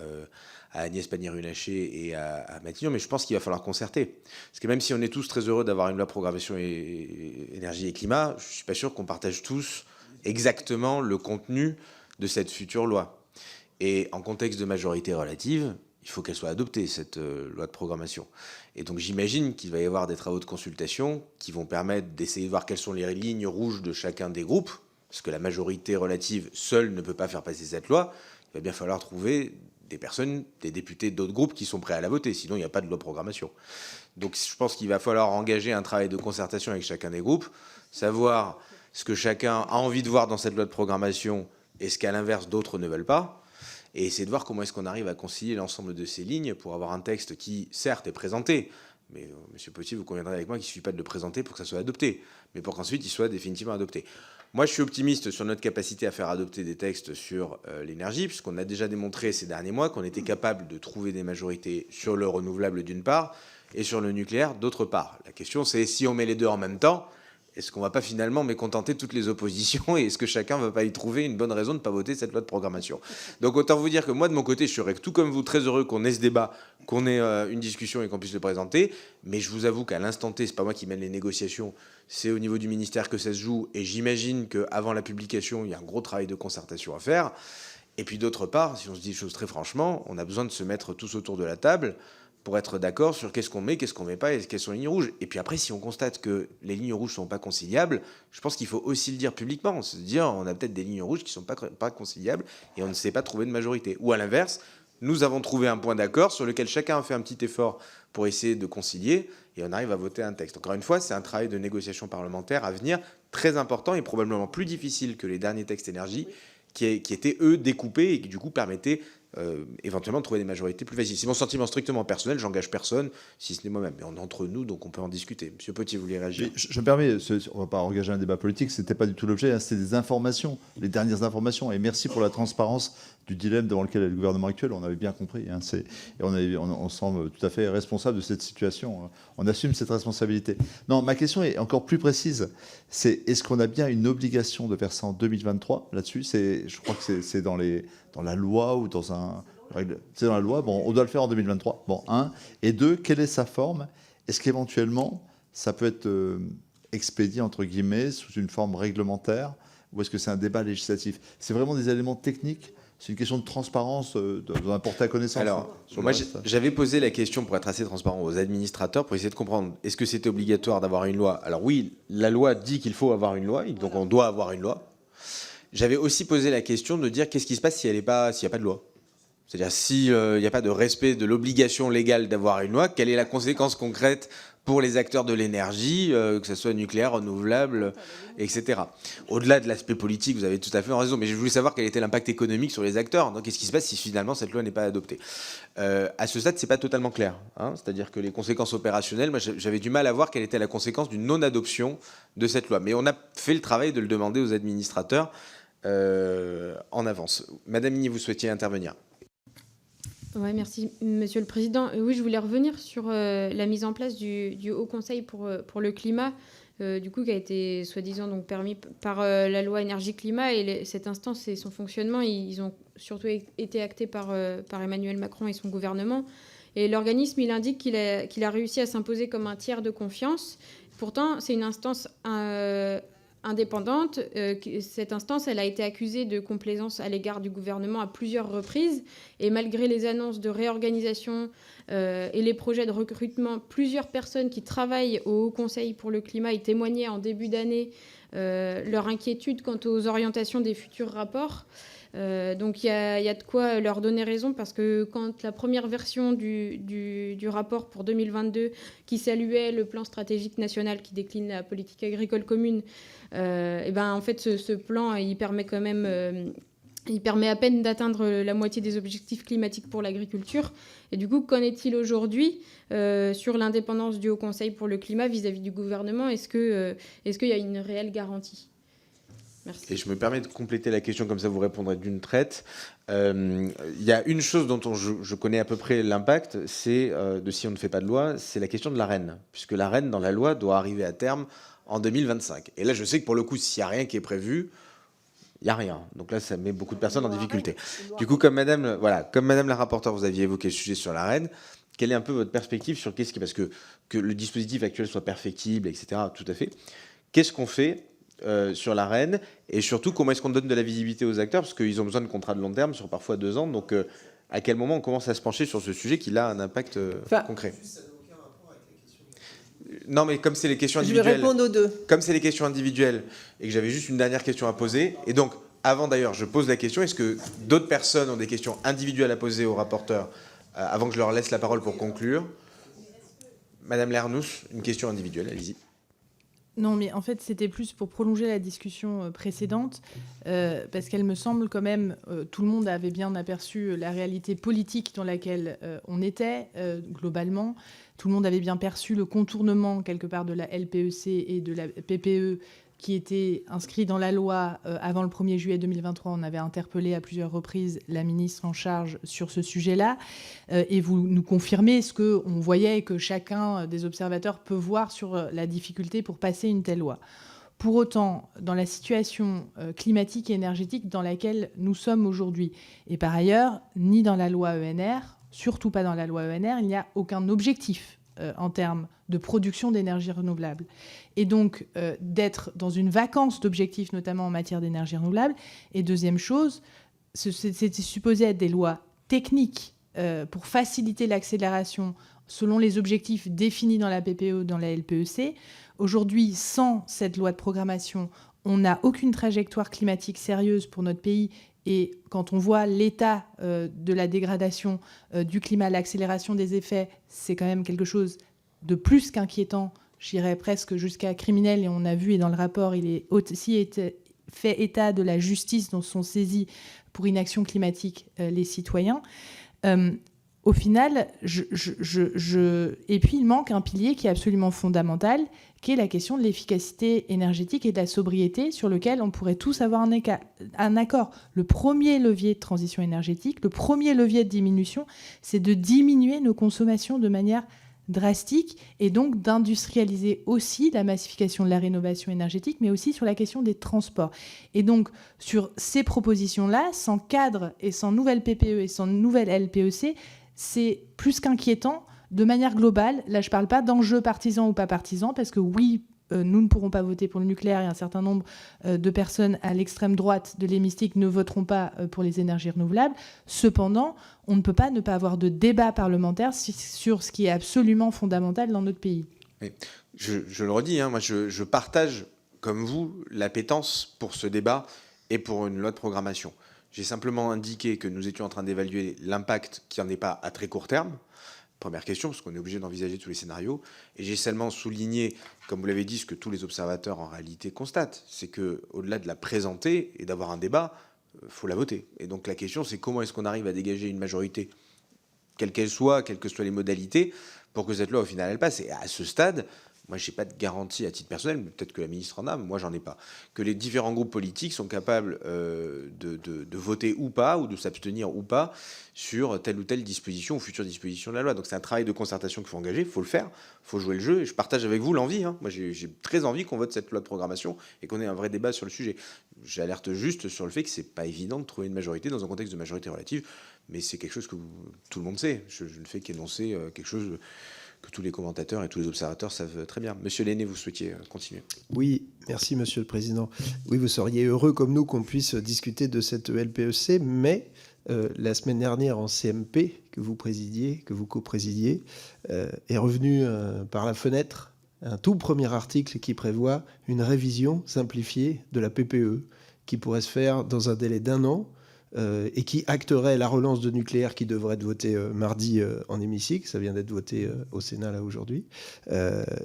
à Agnès Pannier-Runacher et à Matignon, mais je pense qu'il va falloir concerter. Parce que même si on est tous très heureux d'avoir une loi programmation énergie et climat, je ne suis pas sûr qu'on partage tous exactement le contenu de cette future loi. Et en contexte de majorité relative, il faut qu'elle soit adoptée, cette loi de programmation. Et donc j'imagine qu'il va y avoir des travaux de consultation qui vont permettre d'essayer de voir quelles sont les lignes rouges de chacun des groupes, parce que la majorité relative seule ne peut pas faire passer cette loi. Il va bien falloir trouver des personnes, des députés d'autres groupes qui sont prêts à la voter, sinon il n'y a pas de loi de programmation. Donc je pense qu'il va falloir engager un travail de concertation avec chacun des groupes, savoir ce que chacun a envie de voir dans cette loi de programmation et ce qu'à l'inverse d'autres ne veulent pas, et essayer de voir comment est-ce qu'on arrive à concilier l'ensemble de ces lignes pour avoir un texte qui, certes, est présenté, mais Monsieur Potier, vous conviendrez avec moi qu'il ne suffit pas de le présenter pour que ça soit adopté, mais pour qu'ensuite il soit définitivement adopté. Moi, je suis optimiste sur notre capacité à faire adopter des textes sur l'énergie, puisqu'on a déjà démontré ces derniers mois qu'on était capable de trouver des majorités sur le renouvelable d'une part et sur le nucléaire d'autre part. La question, c'est si on met les deux en même temps, est-ce qu'on ne va pas finalement mécontenter toutes les oppositions et est-ce que chacun ne va pas y trouver une bonne raison de ne pas voter cette loi de programmation? Donc autant vous dire que moi, de mon côté, je serais tout comme vous très heureux qu'on ait ce débat, qu'on ait une discussion et qu'on puisse le présenter. Mais je vous avoue qu'à l'instant T, ce n'est pas moi qui mène les négociations, c'est au niveau du ministère que ça se joue. Et j'imagine qu'avant la publication, il y a un gros travail de concertation à faire. Et puis d'autre part, si on se dit les choses très franchement, on a besoin de se mettre tous autour de la table pour être d'accord sur qu'est-ce qu'on met pas et quelles sont les lignes rouges. Et puis après, si on constate que les lignes rouges sont pas conciliables, je pense qu'il faut aussi le dire publiquement, se dire on a peut-être des lignes rouges qui sont pas conciliables et on ne sait pas trouver de majorité. Ou à l'inverse, nous avons trouvé un point d'accord sur lequel chacun a fait un petit effort pour essayer de concilier et on arrive à voter un texte. Encore une fois, c'est un travail de négociation parlementaire à venir très important et probablement plus difficile que les derniers textes énergie qui étaient, eux, découpés et qui, du coup, permettaient éventuellement de trouver des majorités plus faciles. C'est mon sentiment strictement personnel, j'engage personne, si ce n'est moi-même. Mais on est entre nous, donc on peut en discuter. Monsieur Potier, vous voulez réagir? Je me permets, on ne va pas engager un débat politique, ce n'était pas du tout l'objet, hein, c'était des informations, les dernières informations. Et merci pour la transparence du dilemme devant lequel est le gouvernement actuel, on avait bien compris. Hein, et on semble tout à fait responsable de cette situation. Hein. On assume cette responsabilité. Non, ma question est encore plus précise. C'est est-ce qu'on a bien une obligation de faire ça en 2023 là-dessus? Je crois que c'est dans la loi ou dans un... C'est dans la loi, bon, on doit le faire en 2023. Bon, un. Et deux, quelle est sa forme? Est-ce qu'éventuellement, ça peut être expédié, entre guillemets, sous une forme réglementaire, ou est-ce que c'est un débat législatif? C'est vraiment des éléments techniques? C'est une question de transparence, d'en apporter à connaissance. Alors, moi, j'avais posé la question, pour être assez transparent, aux administrateurs, pour essayer de comprendre, est-ce que c'était obligatoire d'avoir une loi? Alors oui, la loi dit qu'il faut avoir une loi, donc on doit avoir une loi. J'avais aussi posé la question de dire qu'est-ce qui se passe s'il n'y a pas de loi? C'est-à-dire s'il n'y a pas de respect de l'obligation légale d'avoir une loi, quelle est la conséquence concrète pour les acteurs de l'énergie, que ce soit nucléaire, renouvelable, etc. Au-delà de l'aspect politique, vous avez tout à fait raison, mais je voulais savoir quel était l'impact économique sur les acteurs. Donc, qu'est-ce qui se passe si finalement cette loi n'est pas adoptée? À ce stade, c'est pas totalement clair. Hein, c'est-à-dire que les conséquences opérationnelles, moi, j'avais du mal à voir quelle était la conséquence d'une non-adoption de cette loi. Mais on a fait le travail de le demander aux administrateurs en avance. Madame Igny, vous souhaitiez intervenir? Oui, merci, Monsieur le Président. Oui, je voulais revenir sur la mise en place du Haut Conseil pour le climat, du coup, qui a été soi-disant donc permis par la loi énergie-climat. Et cette instance et son fonctionnement, ils ont surtout été actés par Emmanuel Macron et son gouvernement. Et l'organisme, il indique qu'il a réussi à s'imposer comme un tiers de confiance. Pourtant, c'est une instance indépendante. Cette instance, elle a été accusée de complaisance à l'égard du gouvernement à plusieurs reprises. Et malgré les annonces de réorganisation et les projets de recrutement, plusieurs personnes qui travaillent au Haut Conseil pour le climat y témoignaient en début d'année leur inquiétude quant aux orientations des futurs rapports. Donc il y a de quoi leur donner raison, parce que quand la première version du rapport pour 2022, qui saluait le plan stratégique national qui décline la politique agricole commune, et ben en fait ce plan il permet quand même il permet à peine d'atteindre la moitié des objectifs climatiques pour l'agriculture. Et du coup, qu'en est-il aujourd'hui sur l'indépendance du Haut Conseil pour le climat vis-à-vis du gouvernement? Est-ce qu'il y a une réelle garantie? Merci. Et je me permets de compléter la question, comme ça vous répondrez d'une traite. Il y a une chose dont je connais à peu près l'impact, c'est de si on ne fait pas de loi, c'est la question de l'Arenh, puisque l'Arenh dans la loi doit arriver à terme en 2025. Et là, je sais que pour le coup, s'il n'y a rien qui est prévu, il n'y a rien. Donc là, ça met beaucoup de personnes en difficulté. Du coup, comme madame la rapporteure, vous aviez évoqué le sujet sur l'Arenh, quelle est un peu votre perspective sur qu'est-ce qui... Parce que le dispositif actuel soit perfectible, etc., tout à fait. Qu'est-ce qu'on fait sur l'Arenh, et surtout comment est-ce qu'on donne de la visibilité aux acteurs, parce qu'ils ont besoin de contrats de long terme sur parfois 2 ans, donc à quel moment on commence à se pencher sur ce sujet qui a un impact concret? Non, mais comme c'est les questions individuelles, je vais répondre aux deux. Comme c'est les questions individuelles et que j'avais juste une dernière question à poser, et donc avant d'ailleurs je pose la question, est-ce que d'autres personnes ont des questions individuelles à poser au rapporteur avant que je leur laisse la parole pour conclure? Madame Lernoux, une question individuelle, allez-y. Non, mais en fait, c'était plus pour prolonger la discussion précédente, parce qu'elle me semble quand même, tout le monde avait bien aperçu la réalité politique dans laquelle on était, globalement. Tout le monde avait bien perçu le contournement, quelque part, de la LPEC et de la PPE, qui était inscrit dans la loi avant le 1er juillet 2023. On avait interpellé à plusieurs reprises la ministre en charge sur ce sujet-là. Et vous nous confirmez ce qu'on voyait et que chacun des observateurs peut voir sur la difficulté pour passer une telle loi. Pour autant, dans la situation climatique et énergétique dans laquelle nous sommes aujourd'hui, et par ailleurs, ni dans la loi ENR, surtout pas dans la loi ENR, il n'y a aucun objectif en termes de production d'énergie renouvelable. Et donc, d'être dans une vacance d'objectifs, notamment en matière d'énergie renouvelable. Et deuxième chose, c'était supposé être des lois techniques pour faciliter l'accélération selon les objectifs définis dans la PPE, dans la LPEC. Aujourd'hui, sans cette loi de programmation, on n'a aucune trajectoire climatique sérieuse pour notre pays. Et quand on voit l'état de la dégradation du climat, l'accélération des effets, c'est quand même quelque chose de plus qu'inquiétant, j'irais presque jusqu'à criminel. Et on a vu, et dans le rapport, il est aussi fait état de la justice dont sont saisis pour inaction climatique les citoyens. Au final, et puis il manque un pilier qui est absolument fondamental, qui est la question de l'efficacité énergétique et de la sobriété, sur lequel on pourrait tous avoir un accord. Le premier levier de transition énergétique, le premier levier de diminution, c'est de diminuer nos consommations de manière drastique et donc d'industrialiser aussi la massification de la rénovation énergétique, mais aussi sur la question des transports. Et donc, sur ces propositions-là, sans cadre et sans nouvelle PPE et sans nouvelle LPEC, c'est plus qu'inquiétant de manière globale. Là, je ne parle pas d'enjeux partisans ou pas partisans, parce que oui, nous ne pourrons pas voter pour le nucléaire et un certain nombre de personnes à l'extrême droite de l'hémicycle ne voteront pas pour les énergies renouvelables. Cependant, on ne peut pas ne pas avoir de débat parlementaire sur ce qui est absolument fondamental dans notre pays. Oui. Je le redis, moi je partage, comme vous, l'appétence pour ce débat et pour une loi de programmation. J'ai simplement indiqué que nous étions en train d'évaluer l'impact qui n'en est pas à très court terme. Première question, parce qu'on est obligé d'envisager tous les scénarios. Et j'ai seulement souligné, comme vous l'avez dit, ce que tous les observateurs en réalité constatent, c'est qu'au-delà de la présenter et d'avoir un débat, il faut la voter. Et donc la question, c'est comment est-ce qu'on arrive à dégager une majorité, quelle qu'elle soit, quelles que soient les modalités, pour que cette loi, au final, elle passe. Et à ce stade, moi, je n'ai pas de garantie à titre personnel, mais peut-être que la ministre en a, mais moi, j'en ai pas. Que les différents groupes politiques sont capables de voter ou pas, ou de s'abstenir ou pas, sur telle ou telle disposition ou future disposition de la loi. Donc c'est un travail de concertation qu'il faut engager, il faut le faire, il faut jouer le jeu, et je partage avec vous l'envie. Moi, j'ai très envie qu'on vote cette loi de programmation et qu'on ait un vrai débat sur le sujet. J'alerte juste sur le fait que c'est pas évident de trouver une majorité dans un contexte de majorité relative, mais c'est quelque chose que tout le monde sait. Je ne fais qu'énoncer quelque chose que tous les commentateurs et tous les observateurs savent très bien. Monsieur Lenné, vous souhaitiez continuer? Oui, merci Monsieur le Président. Oui, vous seriez heureux comme nous qu'on puisse discuter de cette LPEC, mais la semaine dernière en CMP que vous présidiez, que vous co-présidiez, est revenu par la fenêtre un tout premier article qui prévoit une révision simplifiée de la PPE qui pourrait se faire dans un délai d'1 an, et qui acterait la relance de nucléaire qui devrait être votée mardi en hémicycle, ça vient d'être voté au Sénat là aujourd'hui,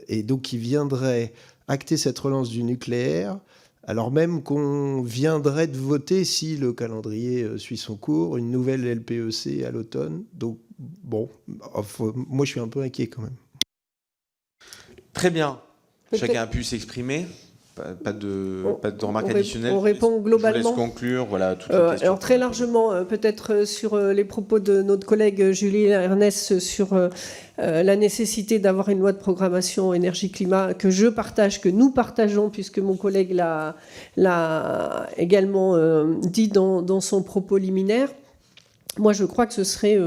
et donc qui viendrait acter cette relance du nucléaire, alors même qu'on viendrait de voter, si le calendrier suit son cours, une nouvelle LPEC à l'automne. Donc bon, moi je suis un peu inquiet quand même. Très bien, chacun a pu s'exprimer. Pas de remarques additionnelles. On répond globalement. Je vous laisse conclure. Voilà, toutes les questions. Alors très largement, peut-être sur les propos de notre collègue Julie Ernest sur la nécessité d'avoir une loi de programmation énergie-climat que je partage, que nous partageons, puisque mon collègue l'a également dit dans son propos liminaire. Moi, je crois que ce serait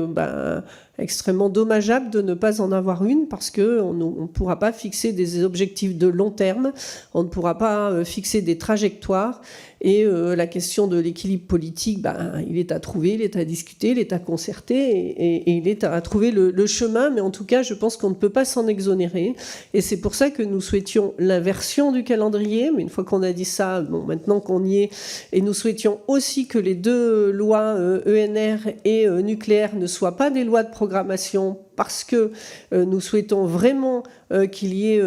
extrêmement dommageable de ne pas en avoir une, parce qu'on ne pourra pas fixer des objectifs de long terme, on ne pourra pas fixer des trajectoires, et la question de l'équilibre politique, il est à trouver, il est à discuter, il est à concerter, et il est à trouver le chemin, mais en tout cas, je pense qu'on ne peut pas s'en exonérer, et c'est pour ça que nous souhaitions l'inversion du calendrier, mais une fois qu'on a dit ça, maintenant qu'on y est, et nous souhaitions aussi que les deux lois ENR et nucléaire ne soient pas des lois de programmation, parce que nous souhaitons vraiment qu'il y ait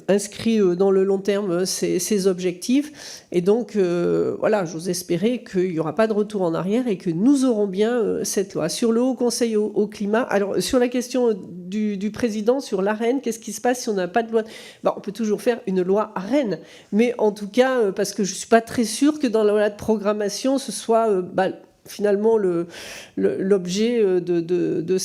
inscrit dans le long terme ces objectifs. Et donc, voilà, j'ose espérer qu'il n'y aura pas de retour en arrière et que nous aurons bien cette loi. Sur le Haut Conseil au climat, alors sur la question du président, sur l'AREN, qu'est-ce qui se passe si on n'a pas de loi? On peut toujours faire une loi AREN, mais en tout cas, parce que je ne suis pas très sûre que dans la loi de programmation, ce soit... finalement l'objet de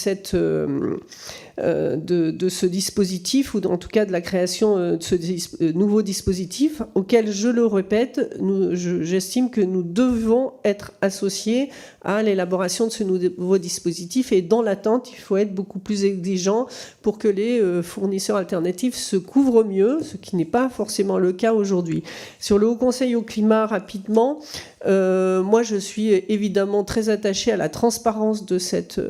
ce dispositif, ou en tout cas de la création de ce nouveau dispositif, auquel, je le répète, j'estime que nous devons être associés à l'élaboration de ce nouveau dispositif, et dans l'attente, il faut être beaucoup plus exigeant pour que les fournisseurs alternatifs se couvrent mieux, ce qui n'est pas forcément le cas aujourd'hui. Sur le Haut Conseil au climat, rapidement, moi je suis évidemment évidemment très attachés à la transparence de cette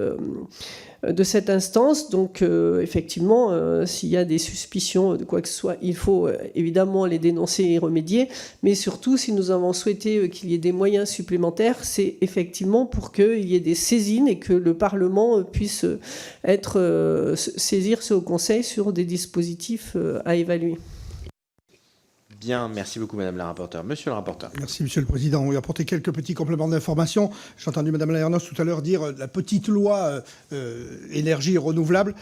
instance. Donc, effectivement, s'il y a des suspicions de quoi que ce soit, il faut évidemment les dénoncer et y remédier. Mais surtout, si nous avons souhaité qu'il y ait des moyens supplémentaires, c'est effectivement pour qu'il y ait des saisines et que le Parlement puisse saisir ce Haut Conseil sur des dispositifs à évaluer. Bien, merci beaucoup Madame la rapporteure. Monsieur le rapporteur. Merci Monsieur le Président. On va apporter quelques petits compléments d'information. J'ai entendu Madame Lernos tout à l'heure dire la petite loi énergie renouvelable.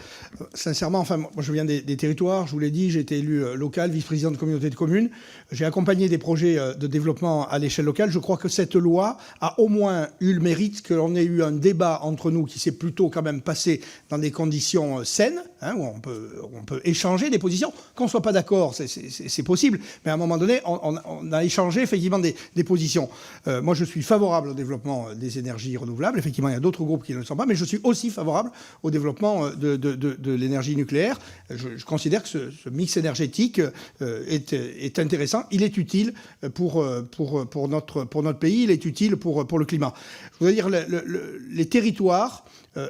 Sincèrement, enfin, moi je viens des territoires, je vous l'ai dit, j'ai été élu local, vice-président de communauté de communes. J'ai accompagné des projets de développement à l'échelle locale. Je crois que cette loi a au moins eu le mérite que l'on ait eu un débat entre nous qui s'est plutôt quand même passé dans des conditions saines, hein, où on peut échanger des positions. Qu'on ne soit pas d'accord, c'est possible. Mais à un moment donné, on a échangé effectivement des positions. Moi, je suis favorable au développement des énergies renouvelables. Effectivement, il y a d'autres groupes qui ne le sont pas, mais je suis aussi favorable au développement de l'énergie nucléaire. Je considère que ce mix énergétique est intéressant. Il est utile pour notre pays, il est utile pour le climat. Je voudrais dire, les territoires,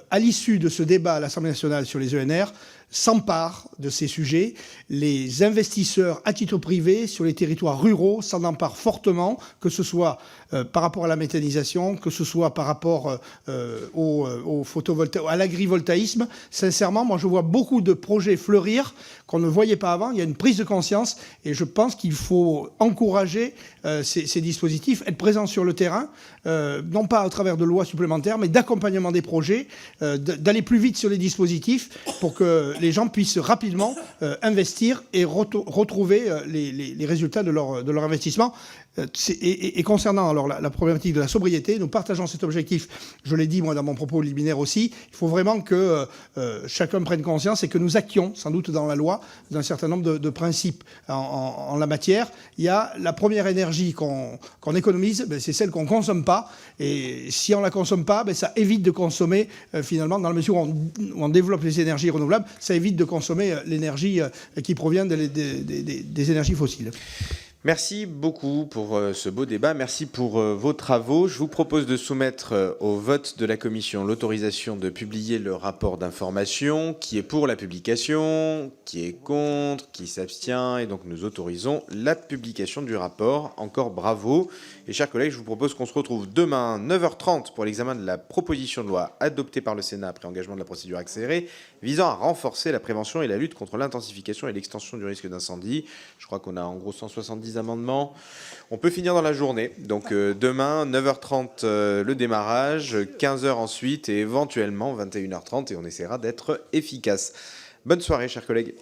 à l'issue de ce débat à l'Assemblée nationale sur les ENR, s'emparent de ces sujets. Les investisseurs à titre privé sur les territoires ruraux s'en emparent fortement, que ce soit par rapport à la méthanisation, que ce soit par rapport à l'agrivoltaïsme. Sincèrement, moi je vois beaucoup de projets fleurir qu'on ne voyait pas avant. Il y a une prise de conscience et je pense qu'il faut encourager ces dispositifs, être présent sur le terrain, non pas à travers de lois supplémentaires, mais d'accompagnement des projets, d'aller plus vite sur les dispositifs pour que les gens puissent rapidement investir et retrouver les résultats de leur investissement. Et concernant alors la problématique de la sobriété, nous partageons cet objectif. Je l'ai dit moi dans mon propos liminaire aussi. Il faut vraiment que chacun prenne conscience et que nous actions sans doute dans la loi d'un certain nombre de principes en la matière. Il y a la première énergie qu'on économise, c'est celle qu'on ne consomme pas. Et si on ne la consomme pas, ça évite de consommer finalement, dans la mesure où on développe les énergies renouvelables, ça évite de consommer l'énergie qui provient des énergies fossiles. Merci beaucoup pour ce beau débat. Merci pour vos travaux. Je vous propose de soumettre au vote de la commission l'autorisation de publier le rapport d'information. Qui est pour la publication? Qui est contre? Qui s'abstient? Et donc nous autorisons la publication du rapport. Encore bravo. Et chers collègues, je vous propose qu'on se retrouve demain 9h30 pour l'examen de la proposition de loi adoptée par le Sénat après engagement de la procédure accélérée visant à renforcer la prévention et la lutte contre l'intensification et l'extension du risque d'incendie. Je crois qu'on a en gros 170 amendements. On peut finir dans la journée. Donc demain, 9h30 le démarrage, 15h ensuite et éventuellement 21h30 et on essaiera d'être efficace. Bonne soirée, chers collègues.